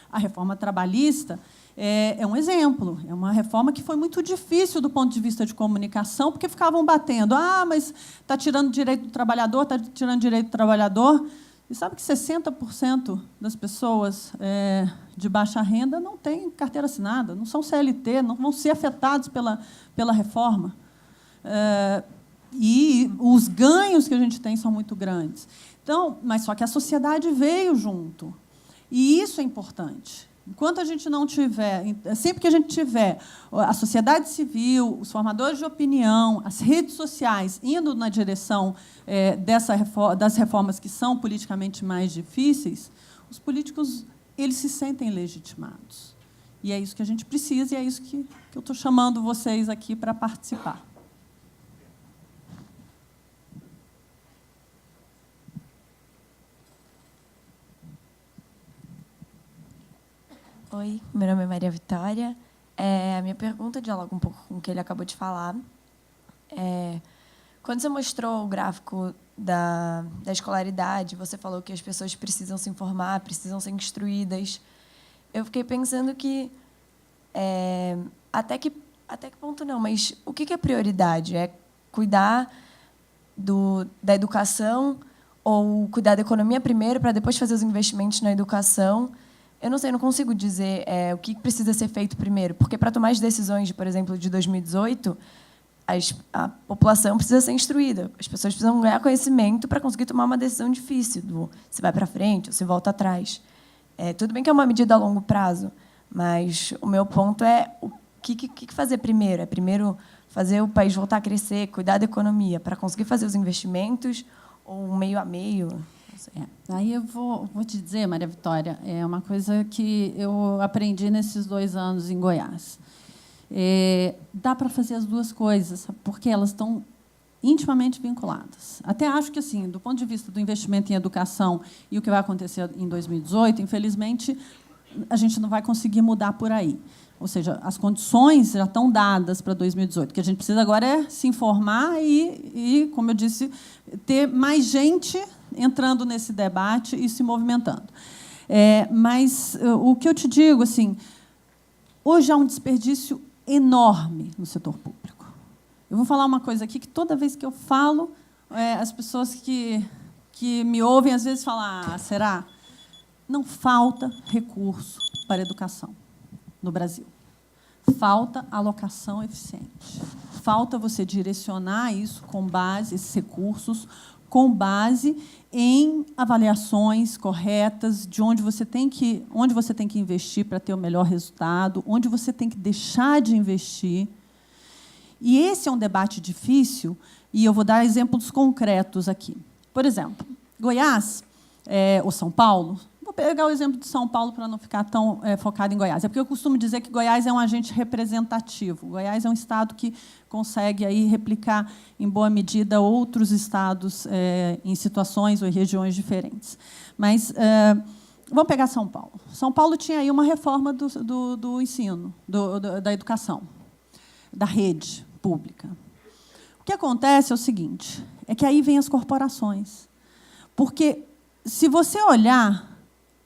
A reforma trabalhista é um exemplo, é uma reforma que foi muito difícil do ponto de vista de comunicação, porque ficavam batendo, mas está tirando direito do trabalhador, está tirando direito do trabalhador. E sabe que 60% das pessoas de baixa renda não têm carteira assinada, não são CLT, não vão ser afetados pela reforma. E os ganhos que a gente tem são muito grandes. Então, mas só que a sociedade veio junto. E isso é importante. Enquanto a gente não tiver, sempre que a gente tiver a sociedade civil, os formadores de opinião, as redes sociais indo na direção das reformas que são politicamente mais difíceis, os políticos eles se sentem legitimados. E é isso que a gente precisa, e é isso que eu estou chamando vocês aqui para participar. Oi, meu nome é Maria Vitória. A minha pergunta dialoga um pouco com o que ele acabou de falar. Quando você mostrou o gráfico da escolaridade, você falou que as pessoas precisam se informar, precisam ser instruídas. Eu fiquei pensando que até que ponto não, mas o que é prioridade? É cuidar da educação ou cuidar da economia primeiro para depois fazer os investimentos na educação? Eu não sei, não consigo dizer o que precisa ser feito primeiro, porque para tomar as decisões, por exemplo, de 2018, a população precisa ser instruída, as pessoas precisam ganhar conhecimento para conseguir tomar uma decisão difícil, se vai para frente ou se volta atrás. Tudo bem que é uma medida a longo prazo, mas o meu ponto é o que fazer primeiro? É primeiro fazer o país voltar a crescer, cuidar da economia, para conseguir fazer os investimentos, ou meio a meio? Aí eu vou te dizer, Maria Vitória, é uma coisa que eu aprendi nesses 2 anos em Goiás. Dá para fazer as duas coisas, porque elas estão intimamente vinculadas. Até acho que, assim, do ponto de vista do investimento em educação e o que vai acontecer em 2018, infelizmente, a gente não vai conseguir mudar por aí. Ou seja, as condições já estão dadas para 2018. O que a gente precisa agora é se informar e, como eu disse, ter mais gente entrando nesse debate e se movimentando. Mas o que eu te digo, assim, hoje há um desperdício enorme no setor público. Eu vou falar uma coisa aqui que toda vez que eu falo, as pessoas que me ouvem às vezes falam, será? Não falta recurso para a educação no Brasil. Falta alocação eficiente. Falta você direcionar isso com base, esses recursos, com base em avaliações corretas de onde você tem que investir para ter o melhor resultado, onde você tem que deixar de investir. E esse é um debate difícil, e eu vou dar exemplos concretos aqui. Por exemplo, Goiás ou São Paulo Vou pegar o exemplo de São Paulo para não ficar tão focado em Goiás. É porque eu costumo dizer que Goiás é um agente representativo. Goiás é um estado que consegue aí replicar, em boa medida, outros estados em situações ou em regiões diferentes. Mas vamos pegar São Paulo. São Paulo tinha aí uma reforma do ensino, da educação, da rede pública. O que acontece é o seguinte, é que aí vem as corporações. Porque, se você olhar,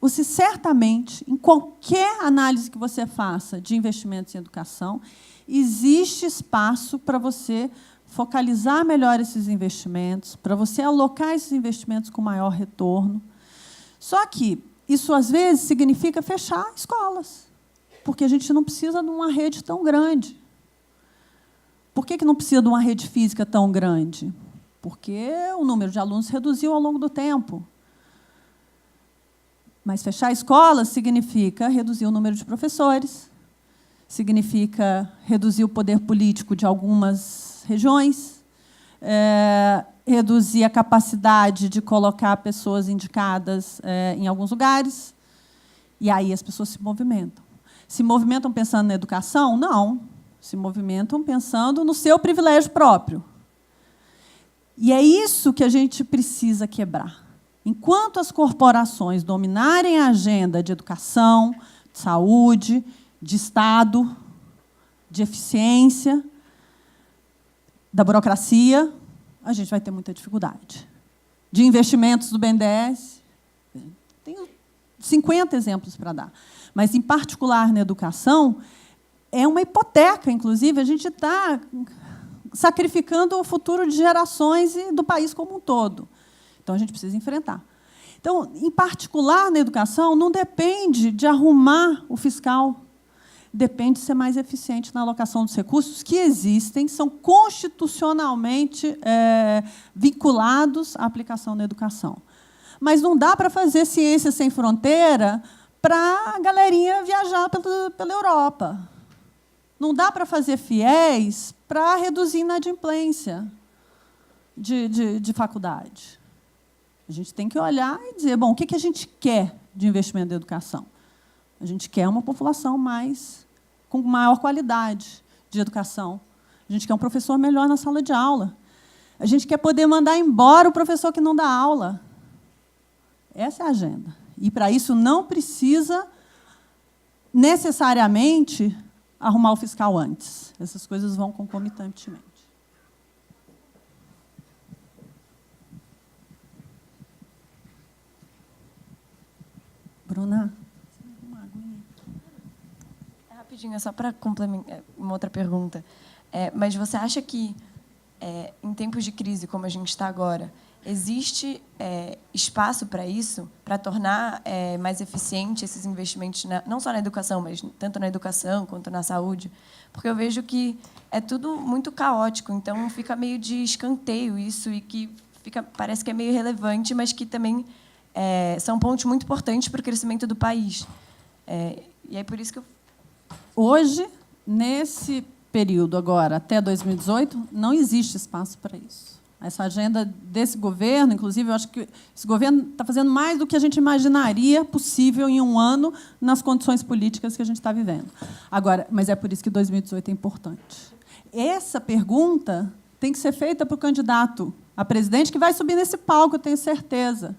você certamente, em qualquer análise que você faça de investimentos em educação, existe espaço para você focalizar melhor esses investimentos, para você alocar esses investimentos com maior retorno. Só que isso, às vezes, significa fechar escolas, porque a gente não precisa de uma rede tão grande. Por que não precisa de uma rede física tão grande? Porque o número de alunos reduziu ao longo do tempo. Mas fechar escolas significa reduzir o número de professores, significa reduzir o poder político de algumas regiões, reduzir a capacidade de colocar pessoas indicadas em alguns lugares, e aí as pessoas se movimentam. Se movimentam pensando na educação? Não. Se movimentam pensando no seu privilégio próprio. E é isso que a gente precisa quebrar. Enquanto as corporações dominarem a agenda de educação, de saúde, de Estado, de eficiência, da burocracia, a gente vai ter muita dificuldade. De investimentos do BNDES, tenho 50 exemplos para dar. Mas, em particular, na educação, é uma hipoteca, inclusive, a gente está sacrificando o futuro de gerações e do país como um todo. Então, a gente precisa enfrentar. Então, em particular, na educação, não depende de arrumar o fiscal, depende de ser mais eficiente na alocação dos recursos que existem, são constitucionalmente vinculados à aplicação na educação. Mas não dá para fazer ciência sem fronteira para a galerinha viajar pela Europa. Não dá para fazer FIES para reduzir inadimplência de faculdade. A gente tem que olhar e dizer, bom, o que a gente quer de investimento em educação? A gente quer uma população com maior qualidade de educação. A gente quer um professor melhor na sala de aula. A gente quer poder mandar embora o professor que não dá aula. Essa é a agenda. E, para isso, não precisa necessariamente arrumar o fiscal antes. Essas coisas vão concomitantemente. Bruna? Rapidinho, é só para complementar uma outra pergunta. Mas você acha que, em tempos de crise, como a gente está agora, existe espaço para isso, para tornar mais eficiente esses investimentos, não só na educação, mas tanto na educação quanto na saúde? Porque eu vejo que é tudo muito caótico, então fica meio de escanteio isso, e que parece que é meio irrelevante, mas que também são pontos muito importantes para o crescimento do país. E é por isso que eu... Hoje, nesse período agora, até 2018, não existe espaço para isso. Essa agenda desse governo, inclusive, eu acho que esse governo está fazendo mais do que a gente imaginaria possível em um ano nas condições políticas que a gente está vivendo. Agora, mas é por isso que 2018 é importante. Essa pergunta tem que ser feita para o candidato a presidente, que vai subir nesse palco, eu tenho certeza,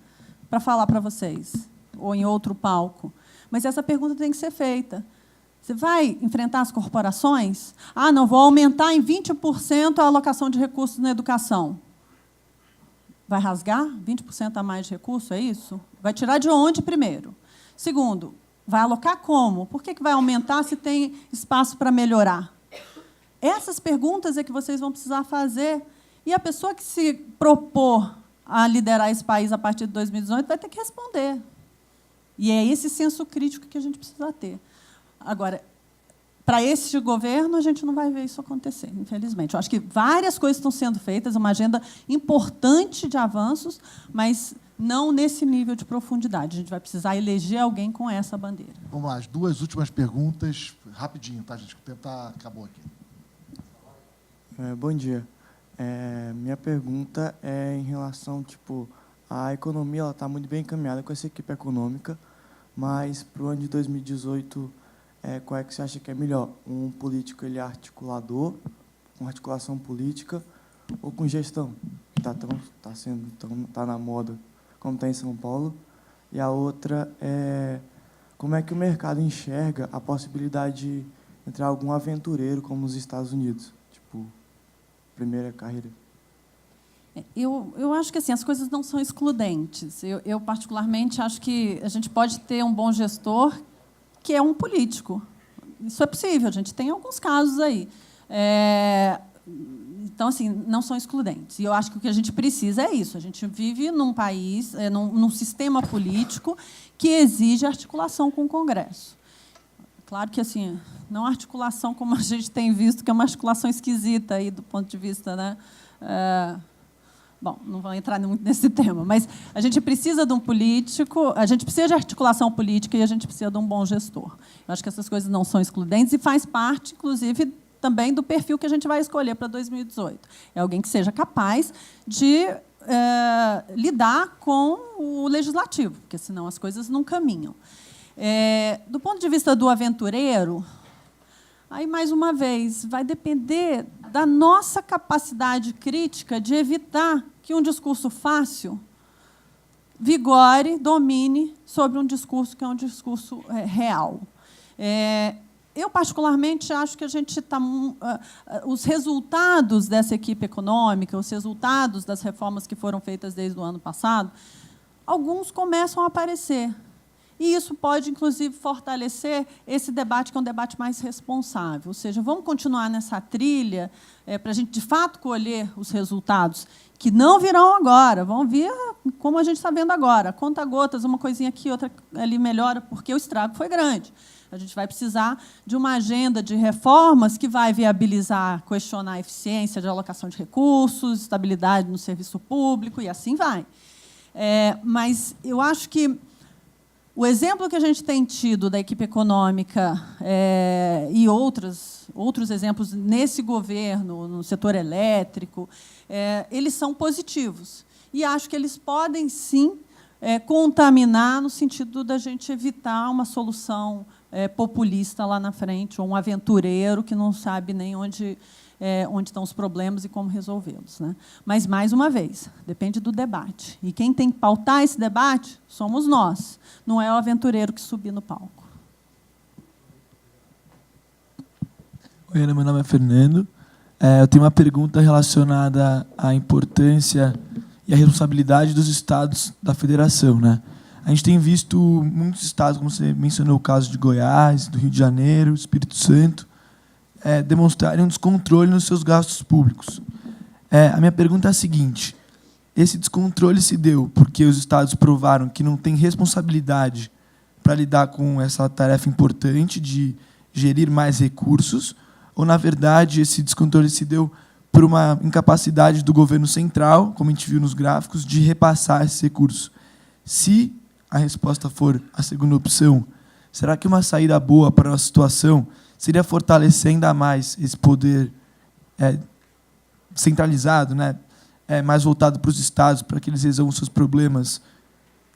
para falar para vocês, ou em outro palco. Mas essa pergunta tem que ser feita. Você vai enfrentar as corporações? Ah, não, vou aumentar em 20% a alocação de recursos na educação. Vai rasgar 20% a mais de recurso, é isso? Vai tirar de onde, primeiro? Segundo, vai alocar como? Por que vai aumentar se tem espaço para melhorar? Essas perguntas é que vocês vão precisar fazer. E a pessoa que se propor a liderar esse país a partir de 2018 vai ter que responder. E é esse senso crítico que a gente precisa ter. Agora, para esse governo, a gente não vai ver isso acontecer, infelizmente. Eu acho que várias coisas estão sendo feitas, uma agenda importante de avanços, mas não nesse nível de profundidade. A gente vai precisar eleger alguém com essa bandeira. Vamos lá, as duas últimas perguntas, rapidinho, tá, gente? O tempo acabou aqui. Bom dia. Minha pergunta é em relação, à economia, ela está muito bem encaminhada com essa equipe econômica, mas para o ano de 2018, qual é que você acha que é melhor? Um político ele é articulador, com articulação política, ou com gestão? Tá na moda, como está em São Paulo. E a outra é como é que o mercado enxerga a possibilidade de entrar algum aventureiro como nos Estados Unidos, tipo, primeira carreira. Eu acho que assim, as coisas não são excludentes. Eu, particularmente, acho que a gente pode ter um bom gestor que é um político. Isso é possível, a gente tem alguns casos aí. Então, assim, não são excludentes. E eu acho que o que a gente precisa é isso. A gente vive num país, num sistema político que exige articulação com o Congresso. Claro que, assim, não articulação como a gente tem visto, que é uma articulação esquisita aí do ponto de vista, né? Bom, não vou entrar muito nesse tema, mas a gente precisa de um político, a gente precisa de articulação política e a gente precisa de um bom gestor. Eu acho que essas coisas não são excludentes e faz parte, inclusive, também do perfil que a gente vai escolher para 2018. É alguém que seja capaz de lidar com o legislativo, porque senão as coisas não caminham. Do ponto de vista do aventureiro, aí, mais uma vez, vai depender da nossa capacidade crítica de evitar que um discurso fácil vigore, domine sobre um discurso que é um discurso real. Eu, particularmente, acho que a gente está... os resultados dessa equipe econômica, os resultados das reformas que foram feitas desde o ano passado, alguns começam a aparecer. E isso pode, inclusive, fortalecer esse debate, que é um debate mais responsável. Ou seja, vamos continuar nessa trilha para a gente, de fato, colher os resultados, que não virão agora, vão vir como a gente está vendo agora, conta-gotas, uma coisinha aqui, outra ali melhora, porque o estrago foi grande. A gente vai precisar de uma agenda de reformas que vai viabilizar, questionar a eficiência de alocação de recursos, estabilidade no serviço público, e assim vai. Mas eu acho que o exemplo que a gente tem tido da equipe econômica e outros exemplos nesse governo, no setor elétrico, eles são positivos. E acho que eles podem, sim, contaminar no sentido da gente evitar uma solução populista lá na frente, ou um aventureiro que não sabe nem onde estão os problemas e como resolvê-los, né? Mas, mais uma vez, depende do debate. E quem tem que pautar esse debate somos nós, não é o aventureiro que subir no palco. Oi, Ana, meu nome é Fernando. Eu tenho uma pergunta relacionada à importância e à responsabilidade dos estados da federação, né? A gente tem visto muitos estados, como você mencionou, o caso de Goiás, do Rio de Janeiro, Espírito Santo, demonstrarem um descontrole nos seus gastos públicos. A minha pergunta é a seguinte: esse descontrole se deu porque os estados provaram que não têm responsabilidade para lidar com essa tarefa importante de gerir mais recursos, ou, na verdade, esse descontrole se deu por uma incapacidade do governo central, como a gente viu nos gráficos, de repassar esses recursos? Se a resposta for a segunda opção, será que uma saída boa para a situação seria fortalecer ainda mais esse poder centralizado, né, mais voltado para os estados, para que eles resolvam seus problemas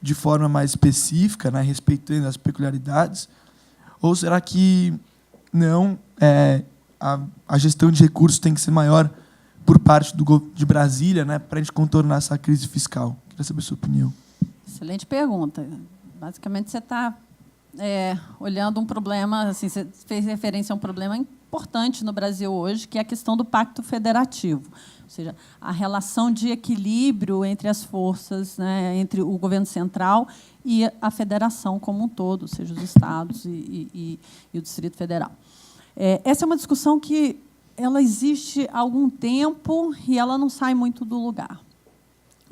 de forma mais específica, né, respeitando as peculiaridades? Ou será que não, a gestão de recursos tem que ser maior por parte de Brasília, né, para a gente contornar essa crise fiscal? Queria saber a sua opinião. Excelente pergunta. Basicamente, você está olhando um problema, assim, você fez referência a um problema importante no Brasil hoje, que é a questão do pacto federativo, ou seja, a relação de equilíbrio entre as forças, né, entre o governo central e a federação como um todo, ou seja, os estados e o Distrito Federal. Essa é uma discussão que ela existe há algum tempo e ela não sai muito do lugar.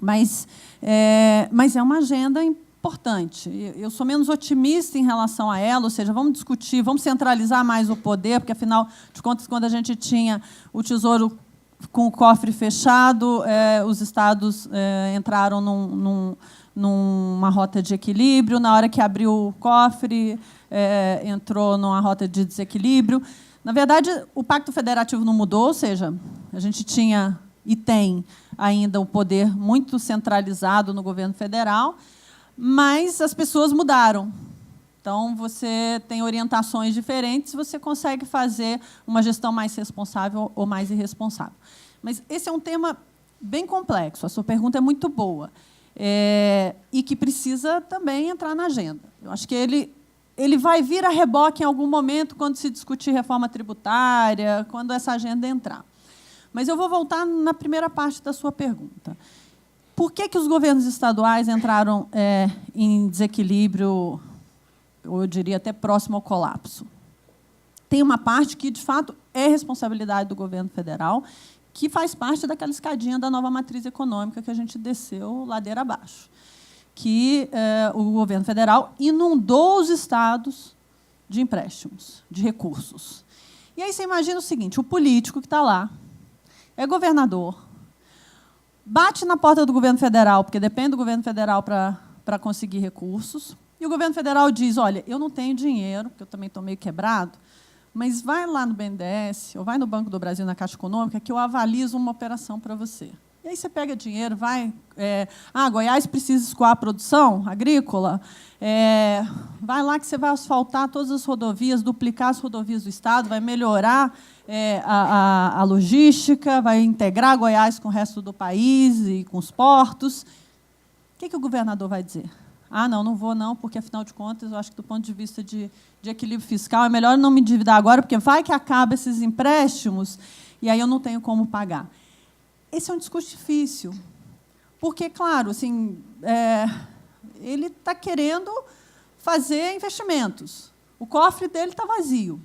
Mas é uma agenda importante. Eu sou menos otimista em relação a ela, ou seja, vamos discutir, vamos centralizar mais o poder, porque, afinal de contas, quando a gente tinha o Tesouro com o cofre fechado, os estados entraram numa rota de equilíbrio, na hora que abriu o cofre, entrou numa rota de desequilíbrio. Na verdade, o Pacto Federativo não mudou, ou seja, a gente tinha e tem ainda um poder muito centralizado no governo federal, mas as pessoas mudaram. Então, você tem orientações diferentes, você consegue fazer uma gestão mais responsável ou mais irresponsável. Mas esse é um tema bem complexo, a sua pergunta é muito boa, e que precisa também entrar na agenda. Eu acho que ele vai vir a reboque em algum momento quando se discutir reforma tributária, quando essa agenda entrar. Mas eu vou voltar na primeira parte da sua pergunta. Por que os governos estaduais entraram em desequilíbrio, eu diria até próximo ao colapso? Tem uma parte que, de fato, é responsabilidade do governo federal, que faz parte daquela escadinha da nova matriz econômica que a gente desceu ladeira abaixo, que o governo federal inundou os estados de empréstimos, de recursos. E aí você imagina o seguinte, o político que está lá, é governador, bate na porta do governo federal, porque depende do governo federal para conseguir recursos, e o governo federal diz, olha, eu não tenho dinheiro, porque eu também estou meio quebrado, mas vai lá no BNDES, ou vai no Banco do Brasil, na Caixa Econômica, que eu avalizo uma operação para você. E aí você pega dinheiro, vai... Goiás precisa escoar a produção agrícola, vai lá que você vai asfaltar todas as rodovias, duplicar as rodovias do Estado, vai melhorar a logística, vai integrar Goiás com o resto do país e com os portos. O que o governador vai dizer? Não vou não, porque, afinal de contas, eu acho que, do ponto de vista de equilíbrio fiscal, é melhor não me endividar agora, porque vai que acaba esses empréstimos e aí eu não tenho como pagar. Esse é um discurso difícil, porque, claro, assim, ele está querendo fazer investimentos. O cofre dele está vazio.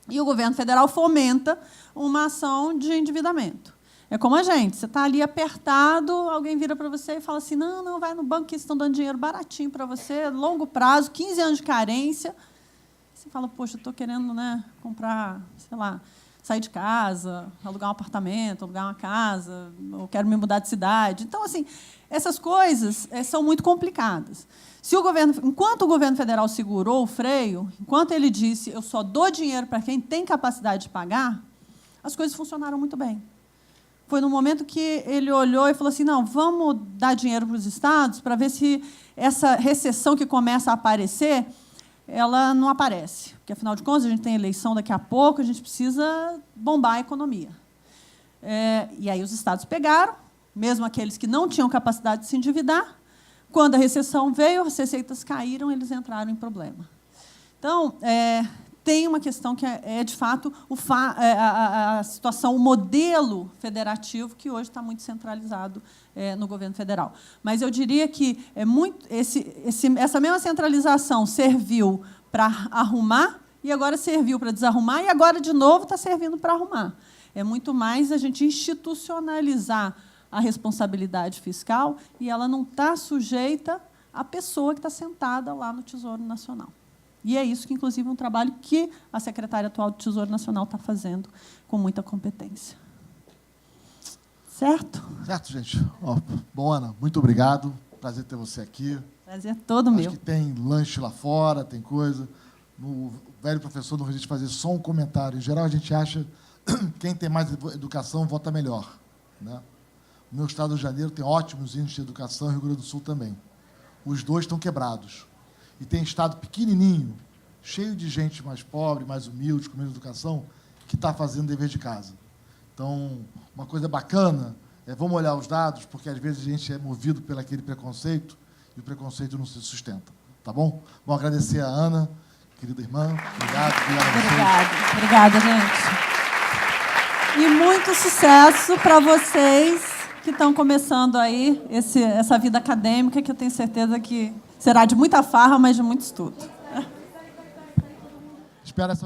E o governo federal fomenta uma ação de endividamento. É como a gente, você está ali apertado, alguém vira para você e fala assim, não, vai no banco que eles estão dando dinheiro baratinho para você, longo prazo, 15 anos de carência. Você fala, poxa, eu estou querendo, né, comprar, sei lá, sair de casa, alugar um apartamento, alugar uma casa, eu quero me mudar de cidade. Então, assim, essas coisas são muito complicadas. Enquanto o governo federal segurou o freio, enquanto ele disse, eu só dou dinheiro para quem tem capacidade de pagar, as coisas funcionaram muito bem. Foi no momento que ele olhou e falou assim, não, vamos dar dinheiro para os estados para ver se essa recessão que começa a aparecer, ela não aparece. Porque, afinal de contas, a gente tem eleição daqui a pouco, a gente precisa bombar a economia. E aí os estados pegaram, mesmo aqueles que não tinham capacidade de se endividar, quando a recessão veio, as receitas caíram, eles entraram em problema. Então, tem uma questão que de fato, a situação, o modelo federativo, que hoje está muito centralizado no governo federal. Mas eu diria que essa mesma centralização serviu para arrumar, e agora serviu para desarrumar, e agora, de novo, está servindo para arrumar. É muito mais a gente institucionalizar a responsabilidade fiscal, e ela não está sujeita à pessoa que está sentada lá no Tesouro Nacional. E é isso que, inclusive, é um trabalho que a secretária atual do Tesouro Nacional está fazendo com muita competência. Certo? Certo, gente. Bom, Ana, muito obrigado. Prazer ter você aqui. Prazer todo meu. Acho que tem lanche lá fora, tem coisa. O velho professor não resiste fazer só um comentário. Em geral, a gente acha que quem tem mais educação vota melhor, né? O meu estado do Rio de Janeiro tem ótimos índices de educação, e o Rio Grande do Sul também. Os dois estão quebrados. E tem estado pequenininho, cheio de gente mais pobre, mais humilde, com menos educação, que está fazendo dever de casa. Então, uma coisa bacana vamos olhar os dados, porque, às vezes, a gente é movido por aquele preconceito, e o preconceito não se sustenta. Tá bom? Bom, agradecer a Ana, querida irmã. Obrigado. Obrigada, gente. E muito sucesso para vocês que estão começando aí essa vida acadêmica, que eu tenho certeza que será de muita farra, mas de muito estudo. Espera essa